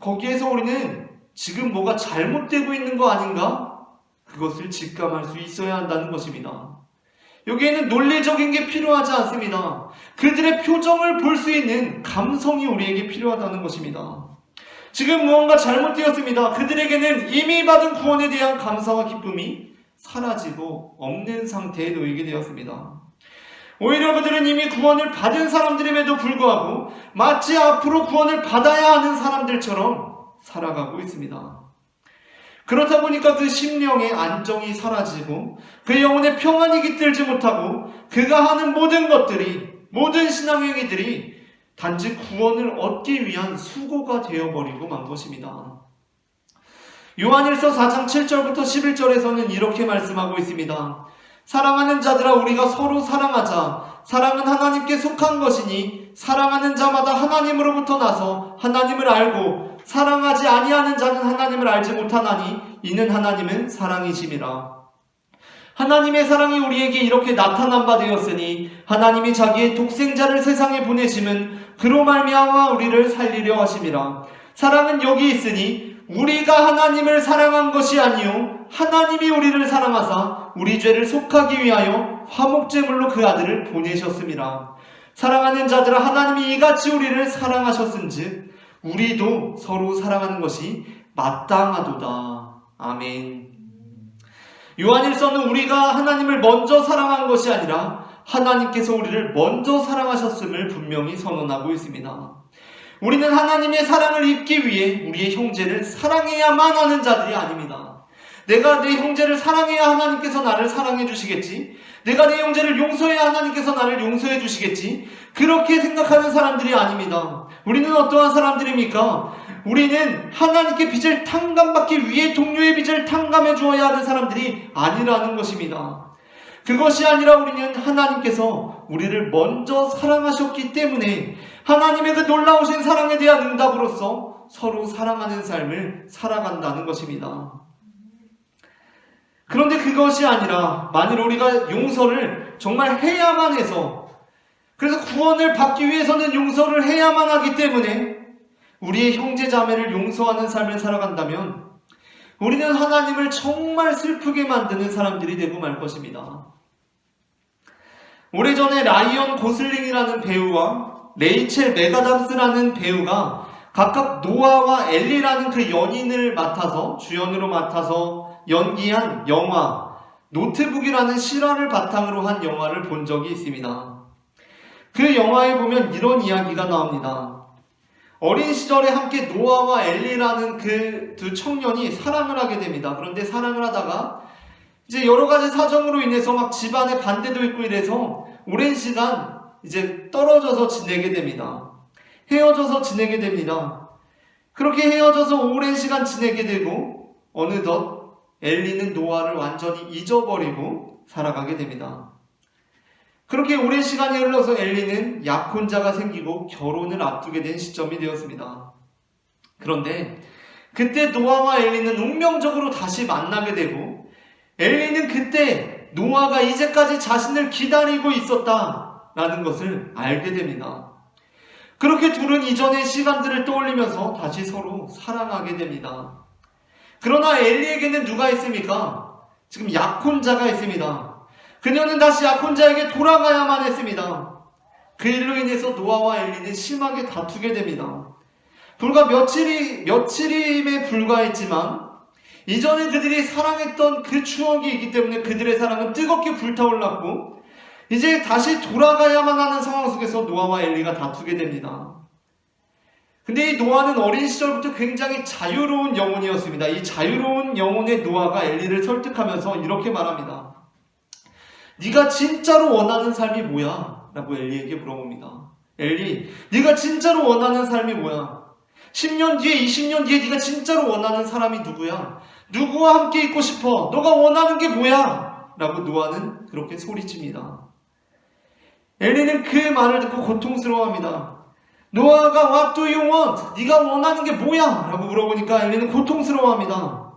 거기에서 우리는 지금 뭐가 잘못되고 있는 거 아닌가? 그것을 직감할 수 있어야 한다는 것입니다. 여기에는 논리적인 게 필요하지 않습니다. 그들의 표정을 볼 수 있는 감성이 우리에게 필요하다는 것입니다. 지금 무언가 잘못되었습니다. 그들에게는 이미 받은 구원에 대한 감사와 기쁨이 사라지고 없는 상태에 놓이게 되었습니다. 오히려 그들은 이미 구원을 받은 사람들임에도 불구하고 마치 앞으로 구원을 받아야 하는 사람들처럼 살아가고 있습니다. 그렇다 보니까 그 심령의 안정이 사라지고 그 영혼의 평안이 깃들지 못하고 그가 하는 모든 것들이, 모든 신앙행위들이 단지 구원을 얻기 위한 수고가 되어버리고 만 것입니다. 요한일서 4장 7절부터 11절에서는 이렇게 말씀하고 있습니다. 사랑하는 자들아, 우리가 서로 사랑하자. 사랑은 하나님께 속한 것이니 사랑하는 자마다 하나님으로부터 나서 하나님을 알고 사랑하지 아니하는 자는 하나님을 알지 못하나니 이는 하나님은 사랑이심이라. 하나님의 사랑이 우리에게 이렇게 나타난 바 되었으니 하나님이 자기의 독생자를 세상에 보내심은 그로 말미암아 우리를 살리려 하심이라. 사랑은 여기 있으니 우리가 하나님을 사랑한 것이 아니요 하나님이 우리를 사랑하사 우리 죄를 속하기 위하여 화목제물로 그 아들을 보내셨음이라. 사랑하는 자들아, 하나님이 이같이 우리를 사랑하셨은즉 우리도 서로 사랑하는 것이 마땅하도다. 아멘. 요한일서는 우리가 하나님을 먼저 사랑한 것이 아니라 하나님께서 우리를 먼저 사랑하셨음을 분명히 선언하고 있습니다. 우리는 하나님의 사랑을 입기 위해 우리의 형제를 사랑해야만 하는 자들이 아닙니다. 내가 내 형제를 사랑해야 하나님께서 나를 사랑해 주시겠지, 내가 내 형제를 용서해야 하나님께서 나를 용서해 주시겠지, 그렇게 생각하는 사람들이 아닙니다. 우리는 어떠한 사람들입니까? 우리는 하나님께 빚을 탕감받기 위해 동료의 빚을 탕감해 주어야 하는 사람들이 아니라는 것입니다. 그것이 아니라 우리는 하나님께서 우리를 먼저 사랑하셨기 때문에 하나님의 그 놀라우신 사랑에 대한 응답으로서 서로 사랑하는 삶을 살아간다는 것입니다. 그런데 그것이 아니라 만일 우리가 용서를 정말 해야만 해서, 그래서 구원을 받기 위해서는 용서를 해야만 하기 때문에 우리의 형제 자매를 용서하는 삶을 살아간다면 우리는 하나님을 정말 슬프게 만드는 사람들이 되고 말 것입니다. 오래전에 라이언 고슬링이라는 배우와 레이첼 메가담스라는 배우가 각각 노아와 엘리라는 그 연인을 맡아서 주연으로 맡아서 연기한 영화 노트북이라는 실화를 바탕으로 한 영화를 본 적이 있습니다. 그 영화에 보면 이런 이야기가 나옵니다. 어린 시절에 함께 노아와 엘리라는 그 두 청년이 사랑을 하게 됩니다. 그런데 사랑을 하다가 이제 여러 가지 사정으로 인해서 막 집안에 반대도 있고 이래서 오랜 시간 이제 떨어져서 지내게 됩니다. 헤어져서 지내게 됩니다. 그렇게 헤어져서 오랜 시간 지내게 되고 어느덧 엘리는 노아를 완전히 잊어버리고 살아가게 됩니다. 그렇게 오랜 시간이 흘러서 엘리는 약혼자가 생기고 결혼을 앞두게 된 시점이 되었습니다. 그런데 그때 노아와 엘리는 운명적으로 다시 만나게 되고 엘리는 그때 노아가 이제까지 자신을 기다리고 있었다라는 것을 알게 됩니다. 그렇게 둘은 이전의 시간들을 떠올리면서 다시 서로 사랑하게 됩니다. 그러나 엘리에게는 누가 있습니까? 지금 약혼자가 있습니다. 그녀는 다시 약혼자에게 돌아가야만 했습니다. 그 일로 인해서 노아와 엘리는 심하게 다투게 됩니다. 불과 며칠임에 불과했지만 이전에 그들이 사랑했던 그 추억이 있기 때문에 그들의 사랑은 뜨겁게 불타올랐고 이제 다시 돌아가야만 하는 상황 속에서 노아와 엘리가 다투게 됩니다. 근데 이 노아는 어린 시절부터 굉장히 자유로운 영혼이었습니다. 이 자유로운 영혼의 노아가 엘리를 설득하면서 이렇게 말합니다. 네가 진짜로 원하는 삶이 뭐야? 라고 엘리에게 물어봅니다. 엘리, 네가 진짜로 원하는 삶이 뭐야? 10년 뒤에, 20년 뒤에 네가 진짜로 원하는 사람이 누구야? 누구와 함께 있고 싶어? 너가 원하는 게 뭐야? 라고 노아는 그렇게 소리칩니다. 엘리는 그 말을 듣고 고통스러워합니다. 노아가 What do you want? 네가 원하는 게 뭐야? 라고 물어보니까 엘리는 고통스러워합니다.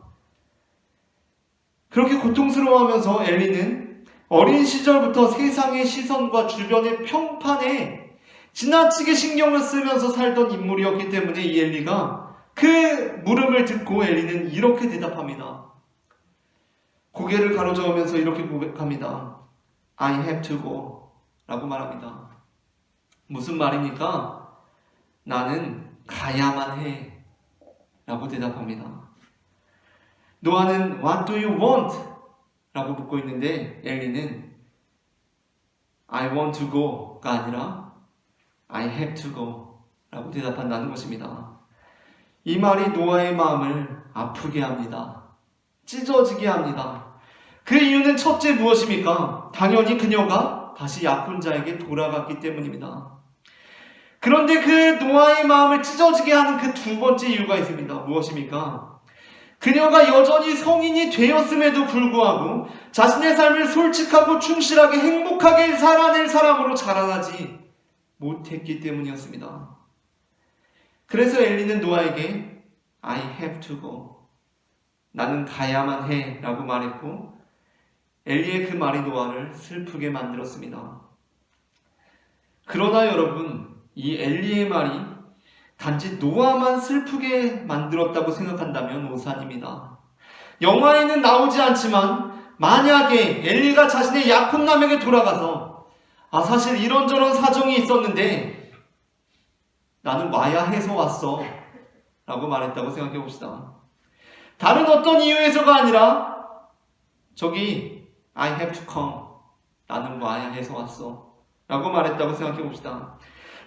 그렇게 고통스러워하면서 엘리는 어린 시절부터 세상의 시선과 주변의 평판에 지나치게 신경을 쓰면서 살던 인물이었기 때문에 이 엘리가 그 물음을 듣고 엘리는 이렇게 대답합니다. 고개를 가로저으면서 이렇게 고백합니다. I have to go 라고 말합니다. 무슨 말입니까? 나는 가야만 해 라고 대답합니다. 노아는 What do you want? 라고 묻고 있는데 엘리는 I want to go가 아니라 I have to go 라고 대답한다는 것입니다. 이 말이 노아의 마음을 아프게 합니다. 찢어지게 합니다. 그 이유는 첫째 무엇입니까? 당연히 그녀가 다시 약혼자에게 돌아갔기 때문입니다. 그런데 그 노아의 마음을 찢어지게 하는 그 두 번째 이유가 있습니다. 무엇입니까? 그녀가 여전히 성인이 되었음에도 불구하고 자신의 삶을 솔직하고 충실하게 행복하게 살아낼 사람으로 자라나지 못했기 때문이었습니다. 그래서 엘리는 노아에게 I have to go. 나는 가야만 해 라고 말했고, 엘리의 그 말이 노아를 슬프게 만들었습니다. 그러나 여러분, 이 엘리의 말이 단지 노아만 슬프게 만들었다고 생각한다면 오산입니다. 영화에는 나오지 않지만 만약에 엘리가 자신의 야콘남에게 돌아가서 사실 이런저런 사정이 있었는데 나는 와야 해서 왔어 라고 말했다고 생각해 봅시다. 다른 어떤 이유에서가 아니라 저기 I have to come. 나는 와야 해서 왔어 라고 말했다고 생각해 봅시다.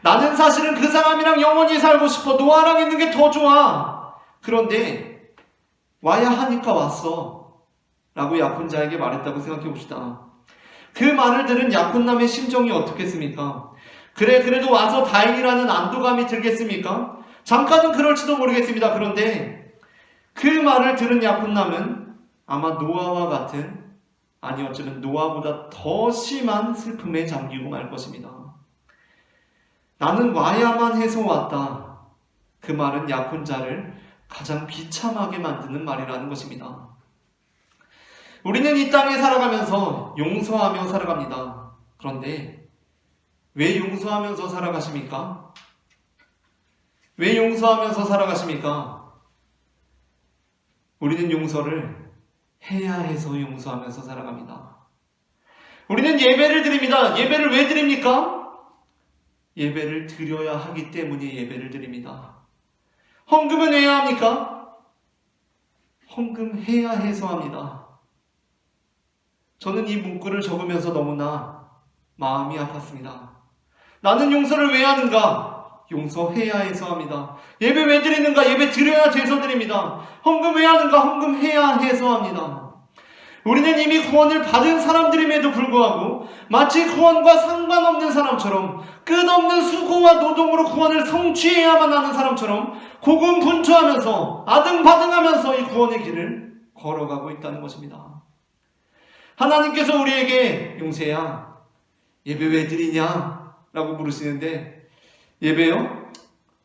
나는 사실은 그 사람이랑 영원히 살고 싶어. 노아랑 있는 게 더 좋아. 그런데 와야 하니까 왔어 라고 약혼자에게 말했다고 생각해 봅시다. 그 말을 들은 약혼남의 심정이 어떻겠습니까? 그래, 그래도 와서 다행이라는 안도감이 들겠습니까? 잠깐은 그럴지도 모르겠습니다. 그런데 그 말을 들은 약혼남은 아마 노아와 같은, 아니 어쩌면 노아보다 더 심한 슬픔에 잠기고 말 것입니다. 나는 와야만 해서 왔다. 그 말은 약혼자를 가장 비참하게 만드는 말이라는 것입니다. 우리는 이 땅에 살아가면서 용서하며 살아갑니다. 그런데 왜 용서하면서 살아가십니까? 왜 용서하면서 살아가십니까? 우리는 용서를 해야 해서 용서하면서 살아갑니다. 우리는 예배를 드립니다. 예배를 왜 드립니까? 예배를 드려야 하기 때문에 예배를 드립니다. 헌금은 왜 합니까? 헌금해야 해서 합니다. 저는 이 문구를 적으면서 너무나 마음이 아팠습니다. 나는 용서를 왜 하는가? 용서해야 해서 합니다. 예배 왜 드리는가? 예배 드려야 돼서 드립니다. 헌금 왜 하는가? 헌금해야 해서 합니다. 우리는 이미 구원을 받은 사람들임에도 불구하고 마치 구원과 상관없는 사람처럼 끝없는 수고와 노동으로 구원을 성취해야만 하는 사람처럼 고군분투하면서 아등바등하면서 이 구원의 길을 걸어가고 있다는 것입니다. 하나님께서 우리에게 용세야 예배 왜 드리냐? 라고 물으시는데 예배요?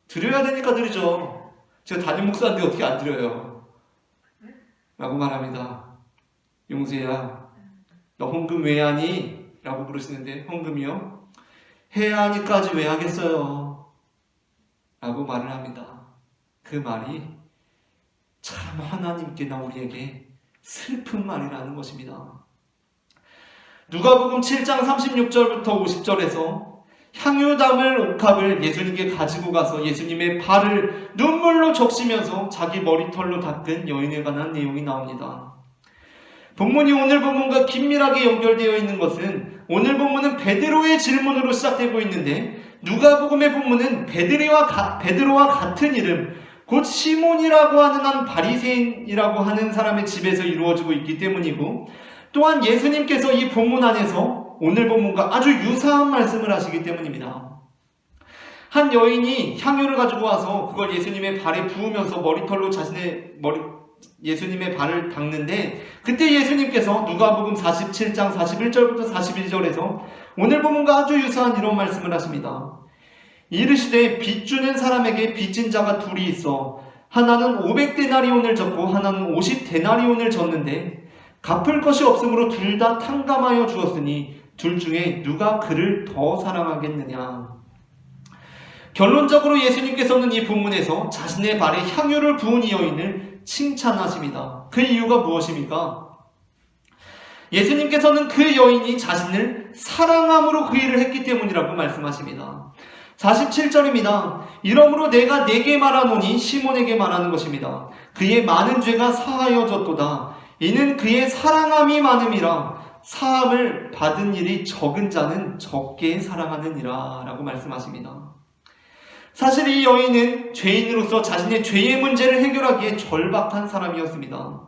드려야 되니까 드리죠. 제가 담임 목사인데 어떻게 안 드려요? 라고 말합니다. 용세야, 너 헌금 왜 하니? 라고 물으시는데 헌금이요? 해야 하니까지 왜 하겠어요? 라고 말을 합니다. 그 말이 참 하나님께나 우리에게 슬픈 말이라는 것입니다. 누가복음 7장 36절부터 50절에서 향유 담을 옥합을 예수님께 가지고 가서 예수님의 발을 눈물로 적시면서 자기 머리털로 닦은 여인에 관한 내용이 나옵니다. 본문이 오늘 본문과 긴밀하게 연결되어 있는 것은 오늘 본문은 베드로의 질문으로 시작되고 있는데 누가복음의 본문은 베드로와 같은 이름 곧 시몬이라고 하는 한 바리새인이라고 하는 사람의 집에서 이루어지고 있기 때문이고 또한 예수님께서 이 본문 안에서 오늘 본문과 아주 유사한 말씀을 하시기 때문입니다. 한 여인이 향유를 가지고 와서 그걸 예수님의 발에 부으면서 머리털로 예수님의 발을 닦는데 그때 예수님께서 누가복음 47장 41절부터 41절에서 오늘 본문과 아주 유사한 이런 말씀을 하십니다. 이르시되 빚주는 사람에게 빚진 자가 둘이 있어 하나는 500데나리온을 졌고 하나는 50데나리온을 졌는데 갚을 것이 없으므로 둘 다 탕감하여 주었으니 둘 중에 누가 그를 더 사랑하겠느냐. 결론적으로 예수님께서는 이 본문에서 자신의 발에 향유를 부은 이 여인을 칭찬하십니다. 그 이유가 무엇입니까? 예수님께서는 그 여인이 자신을 사랑함으로 그 일을 했기 때문이라고 말씀하십니다. 47절입니다. 이러므로 내가 네게 말하노니 시몬에게 말하는 것입니다. 그의 많은 죄가 사하여졌도다. 이는 그의 사랑함이 많음이라. 사함을 받은 일이 적은 자는 적게 사랑하느니라 라고 말씀하십니다. 사실 이 여인은 죄인으로서 자신의 죄의 문제를 해결하기에 절박한 사람이었습니다.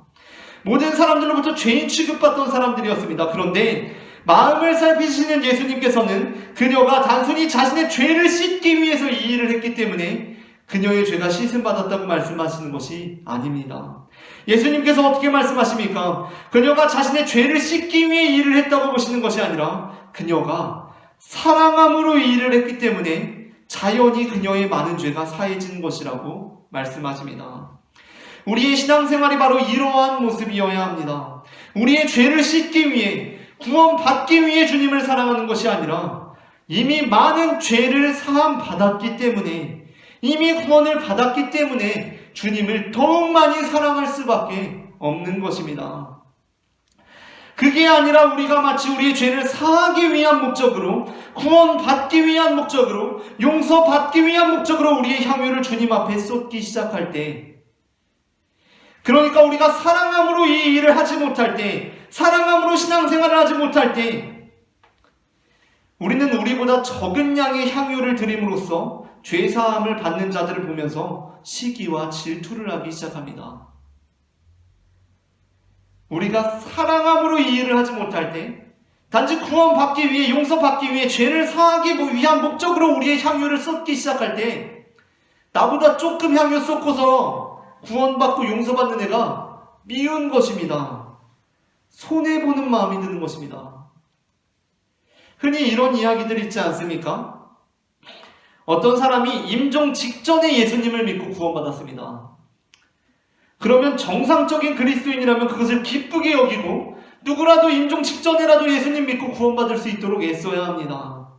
모든 사람들로부터 죄인 취급받던 사람들이었습니다. 그런데 마음을 살피시는 예수님께서는 그녀가 단순히 자신의 죄를 씻기 위해서 이 일을 했기 때문에 그녀의 죄가 씻음받았다고 말씀하시는 것이 아닙니다. 예수님께서 어떻게 말씀하십니까? 그녀가 자신의 죄를 씻기 위해 일을 했다고 보시는 것이 아니라 그녀가 사랑함으로 이 일을 했기 때문에 자연히 그녀의 많은 죄가 사해진 것이라고 말씀하십니다. 우리의 신앙생활이 바로 이러한 모습이어야 합니다. 우리의 죄를 씻기 위해, 구원받기 위해 주님을 사랑하는 것이 아니라 이미 많은 죄를 사함받았기 때문에, 이미 구원을 받았기 때문에 주님을 더욱 많이 사랑할 수밖에 없는 것입니다. 그게 아니라 우리가 마치 우리의 죄를 사하기 위한 목적으로, 구원받기 위한 목적으로, 용서받기 위한 목적으로 우리의 향유를 주님 앞에 쏟기 시작할 때, 그러니까 우리가 사랑함으로 이 일을 하지 못할 때, 사랑함으로 신앙생활을 하지 못할 때, 우리는 우리보다 적은 양의 향유를 드림으로써 죄사함을 받는 자들을 보면서 시기와 질투를 하기 시작합니다. 우리가 사랑함으로 이 일을 하지 못할 때, 단지 구원받기 위해, 용서받기 위해, 죄를 사하기 위한 목적으로 우리의 향유를 쏟기 시작할 때, 나보다 조금 향유 쏟고서 구원받고 용서받는 애가 미운 것입니다. 손해보는 마음이 드는 것입니다. 흔히 이런 이야기들 있지 않습니까? 어떤 사람이 임종 직전에 예수님을 믿고 구원받았습니다. 그러면 정상적인 그리스도인이라면 그것을 기쁘게 여기고 누구라도 임종 직전에라도 예수님 믿고 구원받을 수 있도록 애써야 합니다.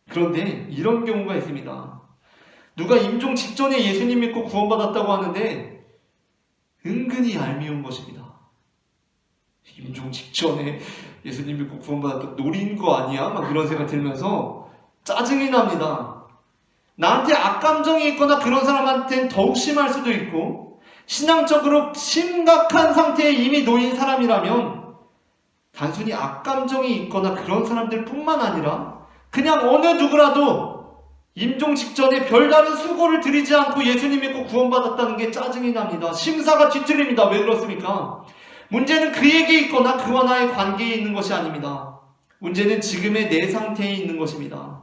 그런데 이런 경우가 있습니다. 누가 임종 직전에 예수님 믿고 구원받았다고 하는데 은근히 얄미운 것입니다. 임종 직전에 예수님 믿고 구원받았다, 노린 거 아니야? 막 이런 생각 들면서 짜증이 납니다. 나한테 악감정이 있거나 그런 사람한테는 더욱 심할 수도 있고, 신앙적으로 심각한 상태에 이미 놓인 사람이라면 단순히 악감정이 있거나 그런 사람들 뿐만 아니라 그냥 어느 누구라도 임종 직전에 별다른 수고를 들이지 않고 예수님 믿고 구원받았다는 게 짜증이 납니다. 심사가 뒤틀립니다. 왜 그렇습니까? 문제는 그에게 있거나 그와 나의 관계에 있는 것이 아닙니다. 문제는 지금의 내 상태에 있는 것입니다.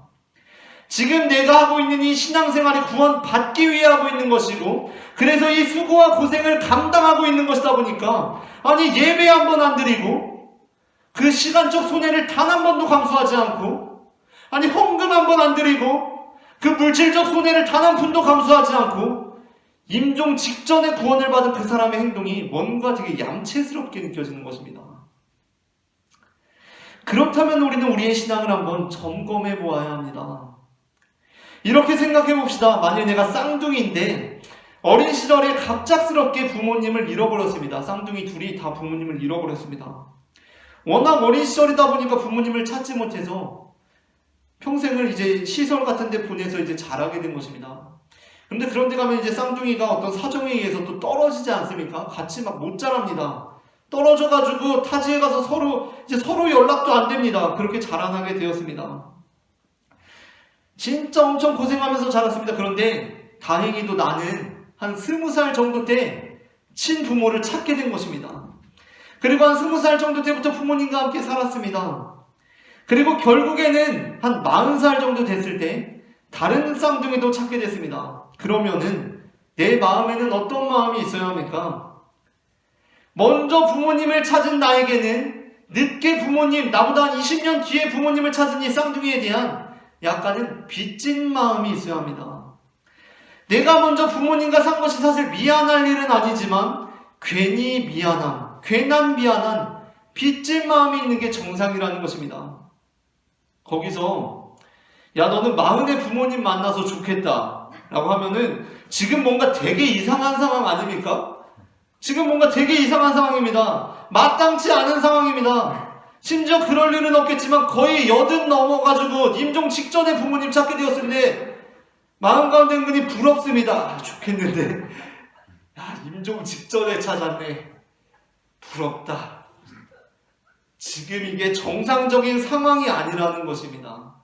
지금 내가 하고 있는 이 신앙생활이 구원받기 위해 하고 있는 것이고, 그래서 이 수고와 고생을 감당하고 있는 것이다 보니까, 아니 예배 한 번 안 드리고, 그 시간적 손해를 단 한 번도 감수하지 않고, 아니 헌금 한 번 안 드리고, 그 물질적 손해를 단 한 푼도 감수하지 않고, 임종 직전에 구원을 받은 그 사람의 행동이 뭔가 되게 얌체스럽게 느껴지는 것입니다. 그렇다면 우리는 우리의 신앙을 한번 점검해 보아야 합니다. 이렇게 생각해 봅시다. 만약에 내가 쌍둥이인데 어린 시절에 갑작스럽게 부모님을 잃어버렸습니다. 쌍둥이 둘이 다 부모님을 잃어버렸습니다. 워낙 어린 시절이다 보니까 부모님을 찾지 못해서 평생을 이제 시설 같은 데 보내서 이제 자라게 된 것입니다. 그런데 그런 데 가면 이제 쌍둥이가 어떤 사정에 의해서 또 떨어지지 않습니까? 같이 막 못 자랍니다. 떨어져가지고 타지에 가서 서로 연락도 안 됩니다. 그렇게 자라나게 되었습니다. 진짜 엄청 고생하면서 자랐습니다. 그런데 다행히도 나는 한 20살 정도 때 친부모를 찾게 된 것입니다. 그리고 한 20살 정도 때부터 부모님과 함께 살았습니다. 그리고 결국에는 한 40살 정도 됐을 때 다른 쌍둥이도 찾게 됐습니다. 그러면은 내 마음에는 어떤 마음이 있어야 합니까? 먼저 부모님을 찾은 나에게는 늦게 부모님, 나보다 한 20년 뒤에 부모님을 찾은 이 쌍둥이에 대한 약간은 빚진 마음이 있어야 합니다. 내가 먼저 부모님과 산 것이 사실 미안할 일은 아니지만 괜히 미안함, 괜한 미안한 빚진 마음이 있는 게 정상이라는 것입니다. 거기서 야 너는 40에 부모님 만나서 좋겠다 라고 하면은 지금 뭔가 되게 이상한 상황 아닙니까? 지금 뭔가 되게 이상한 상황입니다. 마땅치 않은 상황입니다. 심지어 그럴 일은 없겠지만 거의 80 넘어가지고 임종 직전에 부모님 찾게 되었을 때 마음 가운데 은근히 부럽습니다. 좋겠는데 야 임종 직전에 찾았네. 부럽다. 지금 이게 정상적인 상황이 아니라는 것입니다.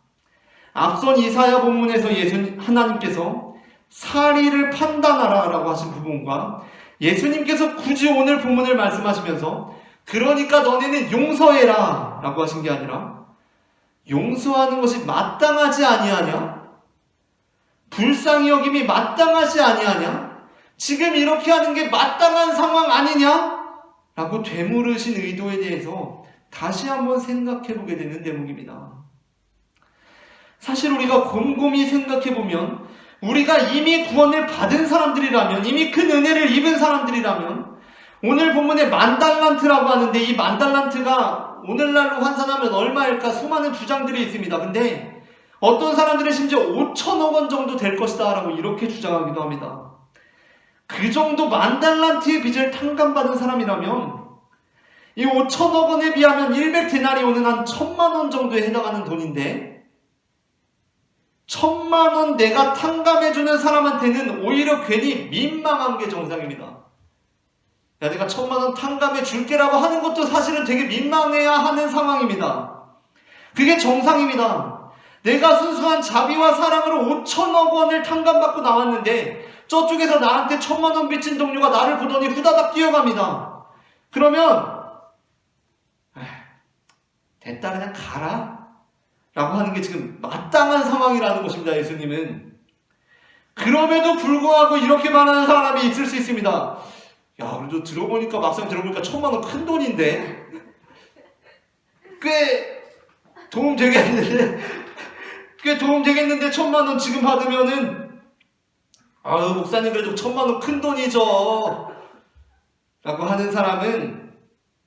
앞선 이사야 본문에서 하나님께서 사리를 판단하라 라고 하신 부분과 예수님께서 굳이 오늘 본문을 말씀하시면서 그러니까 너네는 용서해라 라고 하신 게 아니라 용서하는 것이 마땅하지 아니하냐? 불쌍히 여김이 마땅하지 아니하냐? 지금 이렇게 하는 게 마땅한 상황 아니냐? 라고 되물으신 의도에 대해서 다시 한번 생각해 보게 되는 대목입니다. 사실 우리가 곰곰이 생각해 보면 우리가 이미 구원을 받은 사람들이라면, 이미 큰 은혜를 입은 사람들이라면, 오늘 본문에 만달란트라고 하는데 이 만달란트가 오늘날로 환산하면 얼마일까 수많은 주장들이 있습니다. 근데 어떤 사람들은 심지어 5천억 원 정도 될 것이다 라고 이렇게 주장하기도 합니다. 그 정도 만달란트의 빚을 탕감받은 사람이라면 이 5천억 원에 비하면 100데나리온은 한 1,000만 원 정도에 해당하는 돈인데 1,000만 원 내가 탕감해주는 사람한테는 오히려 괜히 민망한 게 정상입니다. 야, 내가 1,000만 원 탕감해 줄게라고 하는 것도 사실은 되게 민망해야 하는 상황입니다. 그게 정상입니다. 내가 순수한 자비와 사랑으로 5천억 원을 탕감받고 나왔는데 저쪽에서 나한테 1,000만 원 빚진 동료가 나를 보더니 후다닥 뛰어갑니다. 그러면 됐다 그냥 가라 라고 하는 게 지금 마땅한 상황이라는 것입니다. 예수님은. 그럼에도 불구하고 이렇게 말하는 사람이 있을 수 있습니다. 야, 그래도 막상 들어보니까 1,000만 원 큰 돈인데 꽤 도움 되겠는데 1,000만 원 지금 받으면은 아유 목사님 그래도 1,000만 원 큰 돈이죠 라고 하는 사람은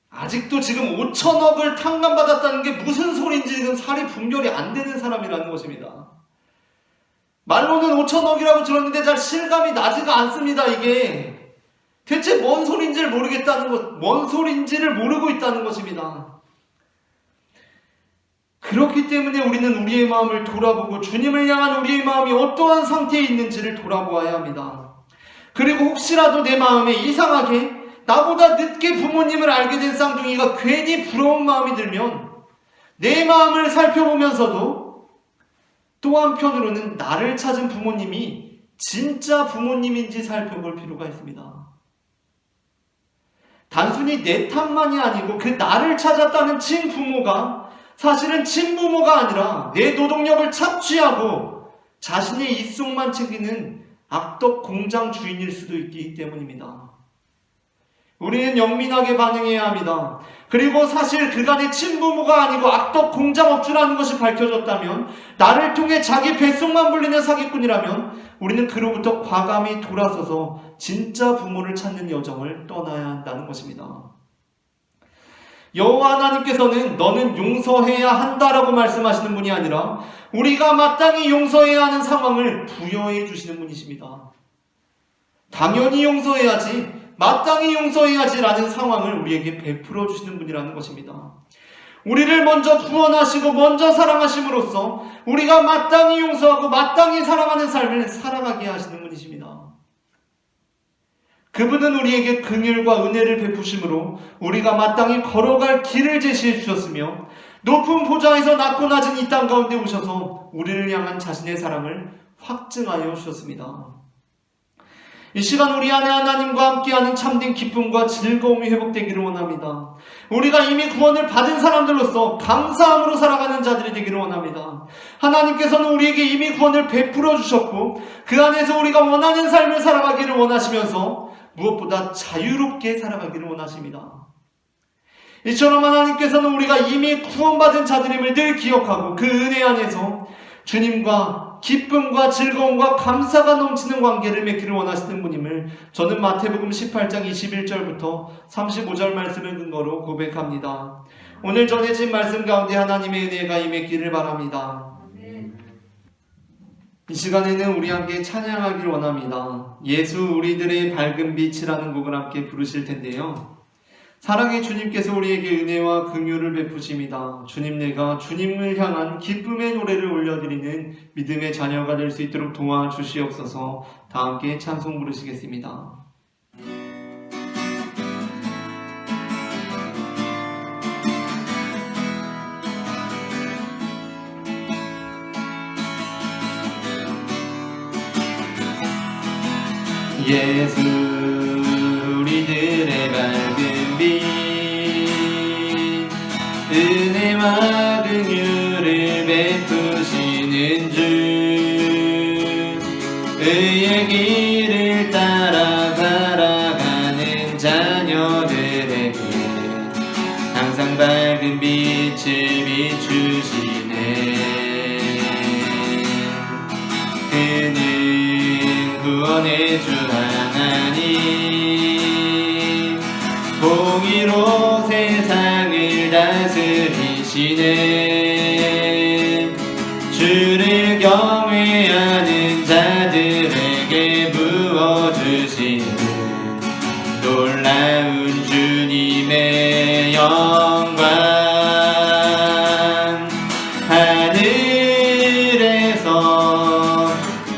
아직도 지금 5천억을 탕감받았다는 게 무슨 소리인지 지금 살이 분별이 안 되는 사람이라는 것입니다. 말로는 5천억이라고 들었는데 잘 실감이 나지가 않습니다. 이게 대체 뭔 소리인지를 모르겠다는 것, 뭔 소리인지를 모르고 있다는 것입니다. 그렇기 때문에 우리는 우리의 마음을 돌아보고 주님을 향한 우리의 마음이 어떠한 상태에 있는지를 돌아보아야 합니다. 그리고 혹시라도 내 마음에 이상하게 나보다 늦게 부모님을 알게 된 쌍둥이가 괜히 부러운 마음이 들면 내 마음을 살펴보면서도 또 한편으로는 나를 찾은 부모님이 진짜 부모님인지 살펴볼 필요가 있습니다. 단순히 내 탓만이 아니고 그 나를 찾았다는 친부모가 사실은 친부모가 아니라 내 노동력을 착취하고 자신의 입속만 챙기는 악덕 공장 주인일 수도 있기 때문입니다. 우리는 영민하게 반응해야 합니다. 그리고 사실 그간의 친부모가 아니고 악덕 공장업주라는 것이 밝혀졌다면, 나를 통해 자기 뱃속만 불리는 사기꾼이라면 우리는 그로부터 과감히 돌아서서 진짜 부모를 찾는 여정을 떠나야 한다는 것입니다. 여호와 하나님께서는 너는 용서해야 한다라고 말씀하시는 분이 아니라 우리가 마땅히 용서해야 하는 상황을 부여해 주시는 분이십니다. 당연히 용서해야지, 마땅히 용서해야지라는 상황을 우리에게 베풀어 주시는 분이라는 것입니다. 우리를 먼저 구원하시고 먼저 사랑하심으로써 우리가 마땅히 용서하고 마땅히 사랑하는 삶을 살아가게 하시는 분이십니다. 그분은 우리에게 긍휼과 은혜를 베푸심으로 우리가 마땅히 걸어갈 길을 제시해 주셨으며 높은 보좌에서 낮고 낮은 이 땅 가운데 오셔서 우리를 향한 자신의 사랑을 확증하여 주셨습니다. 이 시간 우리 안에 하나님과 함께하는 참된 기쁨과 즐거움이 회복되기를 원합니다. 우리가 이미 구원을 받은 사람들로서 감사함으로 살아가는 자들이 되기를 원합니다. 하나님께서는 우리에게 이미 구원을 베풀어 주셨고 그 안에서 우리가 원하는 삶을 살아가기를 원하시면서 무엇보다 자유롭게 살아가기를 원하십니다. 이처럼 하나님께서는 우리가 이미 구원받은 자들임을 늘 기억하고 그 은혜 안에서 주님과 기쁨과 즐거움과 감사가 넘치는 관계를 맺기를 원하시는 분임을 저는 마태복음 18장 21절부터 35절 말씀을 근거로 고백합니다. 오늘 전해진 말씀 가운데 하나님의 은혜가 임했기를 바랍니다. 이 시간에는 우리 함께 찬양하기를 원합니다. 예수 우리들의 밝은 빛이라는 곡을 함께 부르실 텐데요. 사랑의 주님께서 우리에게 은혜와 긍휼을 베푸십니다. 주님, 내가 주님을 향한 기쁨의 노래를 올려드리는 믿음의 자녀가 될 수 있도록 도와주시옵소서. 다 함께 찬송 부르시겠습니다. 예수 우리들의 밝은 빛, 은혜와 긍휼을 베푸시는 주, 의의 길을 따라 살아가는 자녀들에게 항상 밝은 빛을 비추시네. 그는 구원의 주 하나님 공의로 세상을 다스리시네 주를 경외하는 자들에게 부어주시는 놀라운 주님의 영광 하늘에서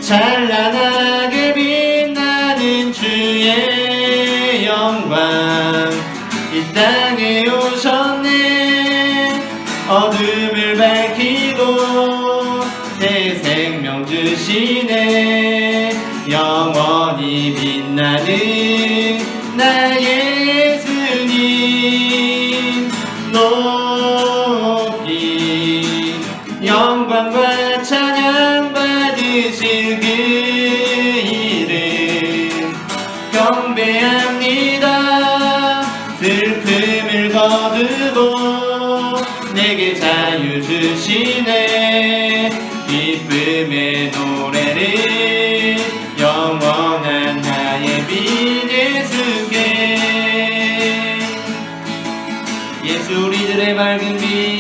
찬란하게 빛나는 주의 영광 이 땅에 오셨네 어둠을 밝히고 새 생명 주시네 영원히 빛나는 나의 예수님 높이 영광과 찬양 받으실 그 이름 경배합니다 슬픔을 거두고 내게 자유 주시네 기쁨의 노래를 영원한 나의 빛 예수께 예수 우리들의 밝은 빛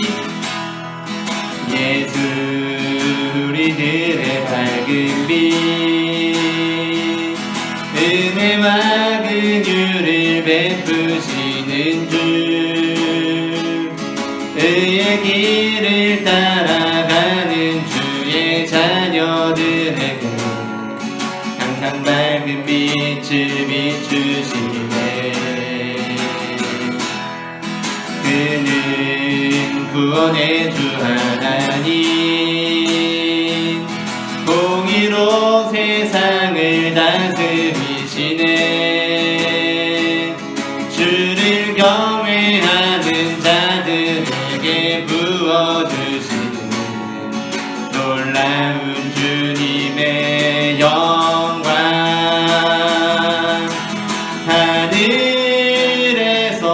예수 우리들의 밝은 빛 은혜와 긍휼을 베푸시는 주 의의 길을 따라가는 주의 자녀들에게 항상 밝은 빛을 비추시네 그는 구원의 주 하나님 공의로 세상을 다스리시네 주를 경외하는 자들에게 부어주시는 놀라운 주님의 영광 하늘에서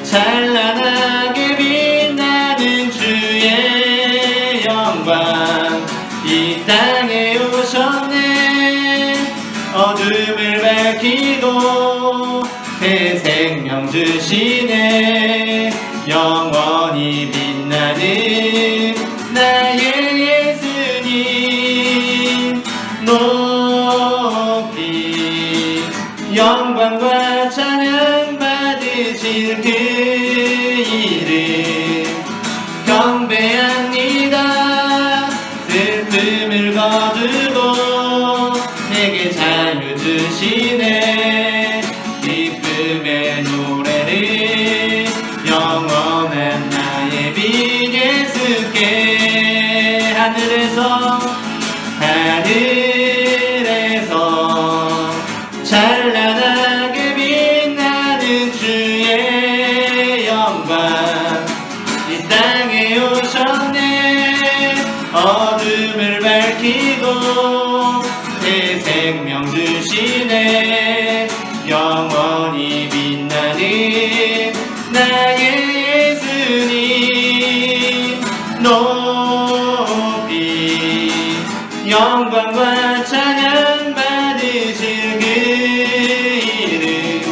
찬란하게 빛나는 주의 영광 이 땅에 오셨네 어둠을 밝히고 새 생명 주시네 영원히 빛나는 나의 예수님 높이 영광과 찬양 받으실 그 이름 경배합니다 슬픔을 거두고 내게 자유 주시네 기쁨의 노래를 영원한 나의 빛 예수께 하늘에서 찬란하게 빛나는 주의 영광 이 땅에 오셨네 어둠을 밝히고 새 생명 주시네 영원히 빛나는 나의 예수님 높이 영광과 찬양 받으실 그 이름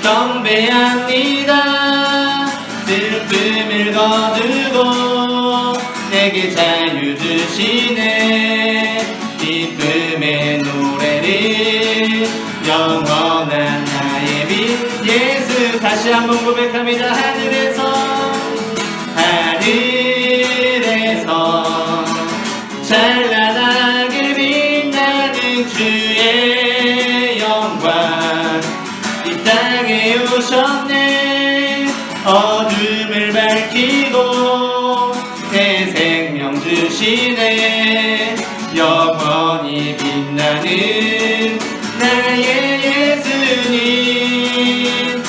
경배합니다 슬픔을 거두고 내게 자유 주시네 기쁨의 노래를 영원한 나의 빛 예수 다시 한번 고백합니다 하늘에서 찬란하게 빛나는 주의 영광 이 땅에 오셨네 어둠을 밝히고 새 생명 주시네 영원히 빛나는 나의 예수님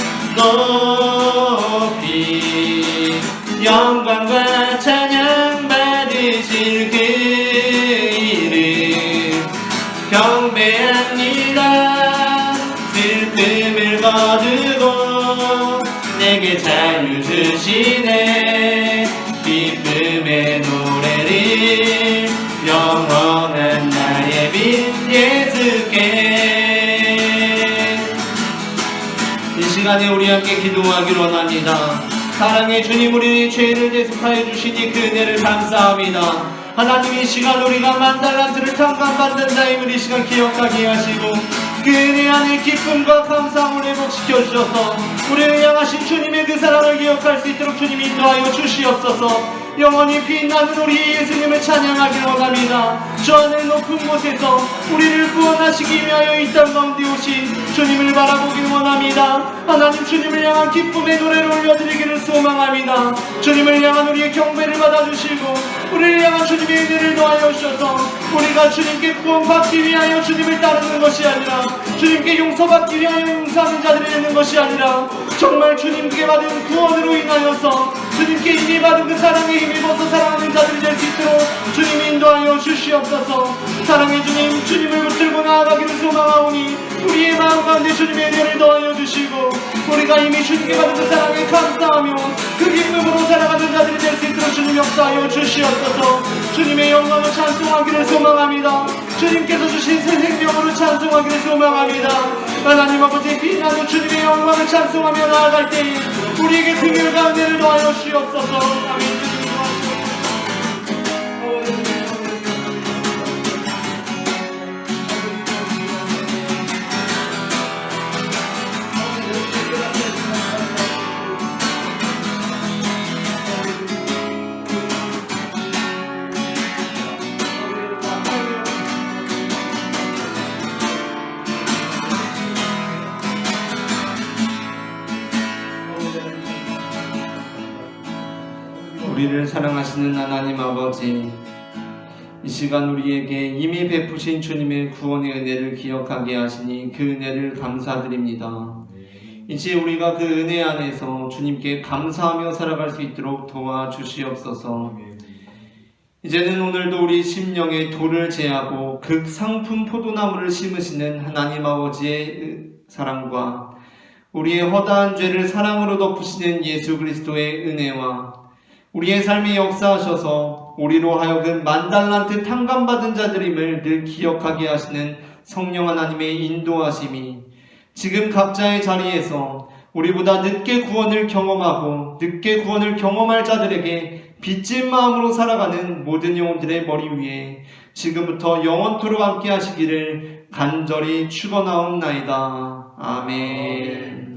높이 영광과 찬양 받으실 그 이름 경배합니다 슬픔을 거두고 내게 자유 주시네 기쁨의 노래를 영원한 나의 빛 예수 시간에 우리 함께 기도하기로 원합니다. 사랑의 주님, 우리의 죄를 대속하여 주시니 그 은혜를 감사합니다. 하나님, 이 시간 우리가 만달란트를 탕감받는 자임을 이 시간 기억하게 하시고 그 은혜 안에 기쁨과 감사함을 회복시켜 주셔서 우리를 향하신 주님의 그 사랑을 기억할 수 있도록 주님 인도하여 주시옵소서. 영원히 빛나는 우리 예수님을 찬양하기를 원합니다. 저 하늘 높은 곳에서 우리를 구원하시기 위하여 이 땅 가운데 오신 주님을 바라보기를 원합니다. 하나님, 주님을 향한 기쁨의 노래를 올려드리기를 소망합니다. 주님을 향한 우리의 경배를 받아주시고 우리를 향한 주님의 은혜를 더하여 주셔서 우리가 주님께 구원받기 위하여 주님을 따르는 것이 아니라 주님께 용서받기 위하여 용서하는 자들이 되는 것이 아니라 정말 주님께 받은 구원으로 인하여서 주님께 이미 받은 그 사랑에 힘입어서 사랑하는 자들이 될 수 있도록 주님 인도하여 주시옵소서. 사랑의 주님, 주님을 붙들고 나아가기를 소망하오니 우리의 마음 가운데 주님의 은혜를 더하여 주시고 우리가 이미 주님께 받은 그 사랑에 감사하며 그 기쁨으로 살아가는 자들이 될 수 있도록 주님 역사하여 주시옵소서. 주님의 영광을 찬송하기를 소망합니다. 주님께서 주신 새 생명으로 찬송하기를 소망합니다. 하나님 아버지, 빛나는 주님의 영광을 찬송하며 나아갈 때에 우리에게 긍휼과 은혜를 더하여 주시옵소서. 아멘. 우리를 사랑하시는 하나님 아버지, 이 시간 우리에게 이미 베푸신 주님의 구원의 은혜를 기억하게 하시니 그 은혜를 감사드립니다. 이제 우리가 그 은혜 안에서 주님께 감사하며 살아갈 수 있도록 도와주시옵소서. 이제는 오늘도 우리 심령에 돌을 제하고 극상품 포도나무를 심으시는 하나님 아버지의 사랑과 우리의 허다한 죄를 사랑으로 덮으시는 예수 그리스도의 은혜와 우리의 삶에 역사하셔서 우리로 하여금 만달란트 탕감받은 자들임을 늘 기억하게 하시는 성령 하나님의 인도하심이 지금 각자의 자리에서 우리보다 늦게 구원을 경험하고 늦게 구원을 경험할 자들에게 빚진 마음으로 살아가는 모든 영혼들의 머리 위에 지금부터 영원토록 함께 하시기를 간절히 축원하옵나이다. 아멘.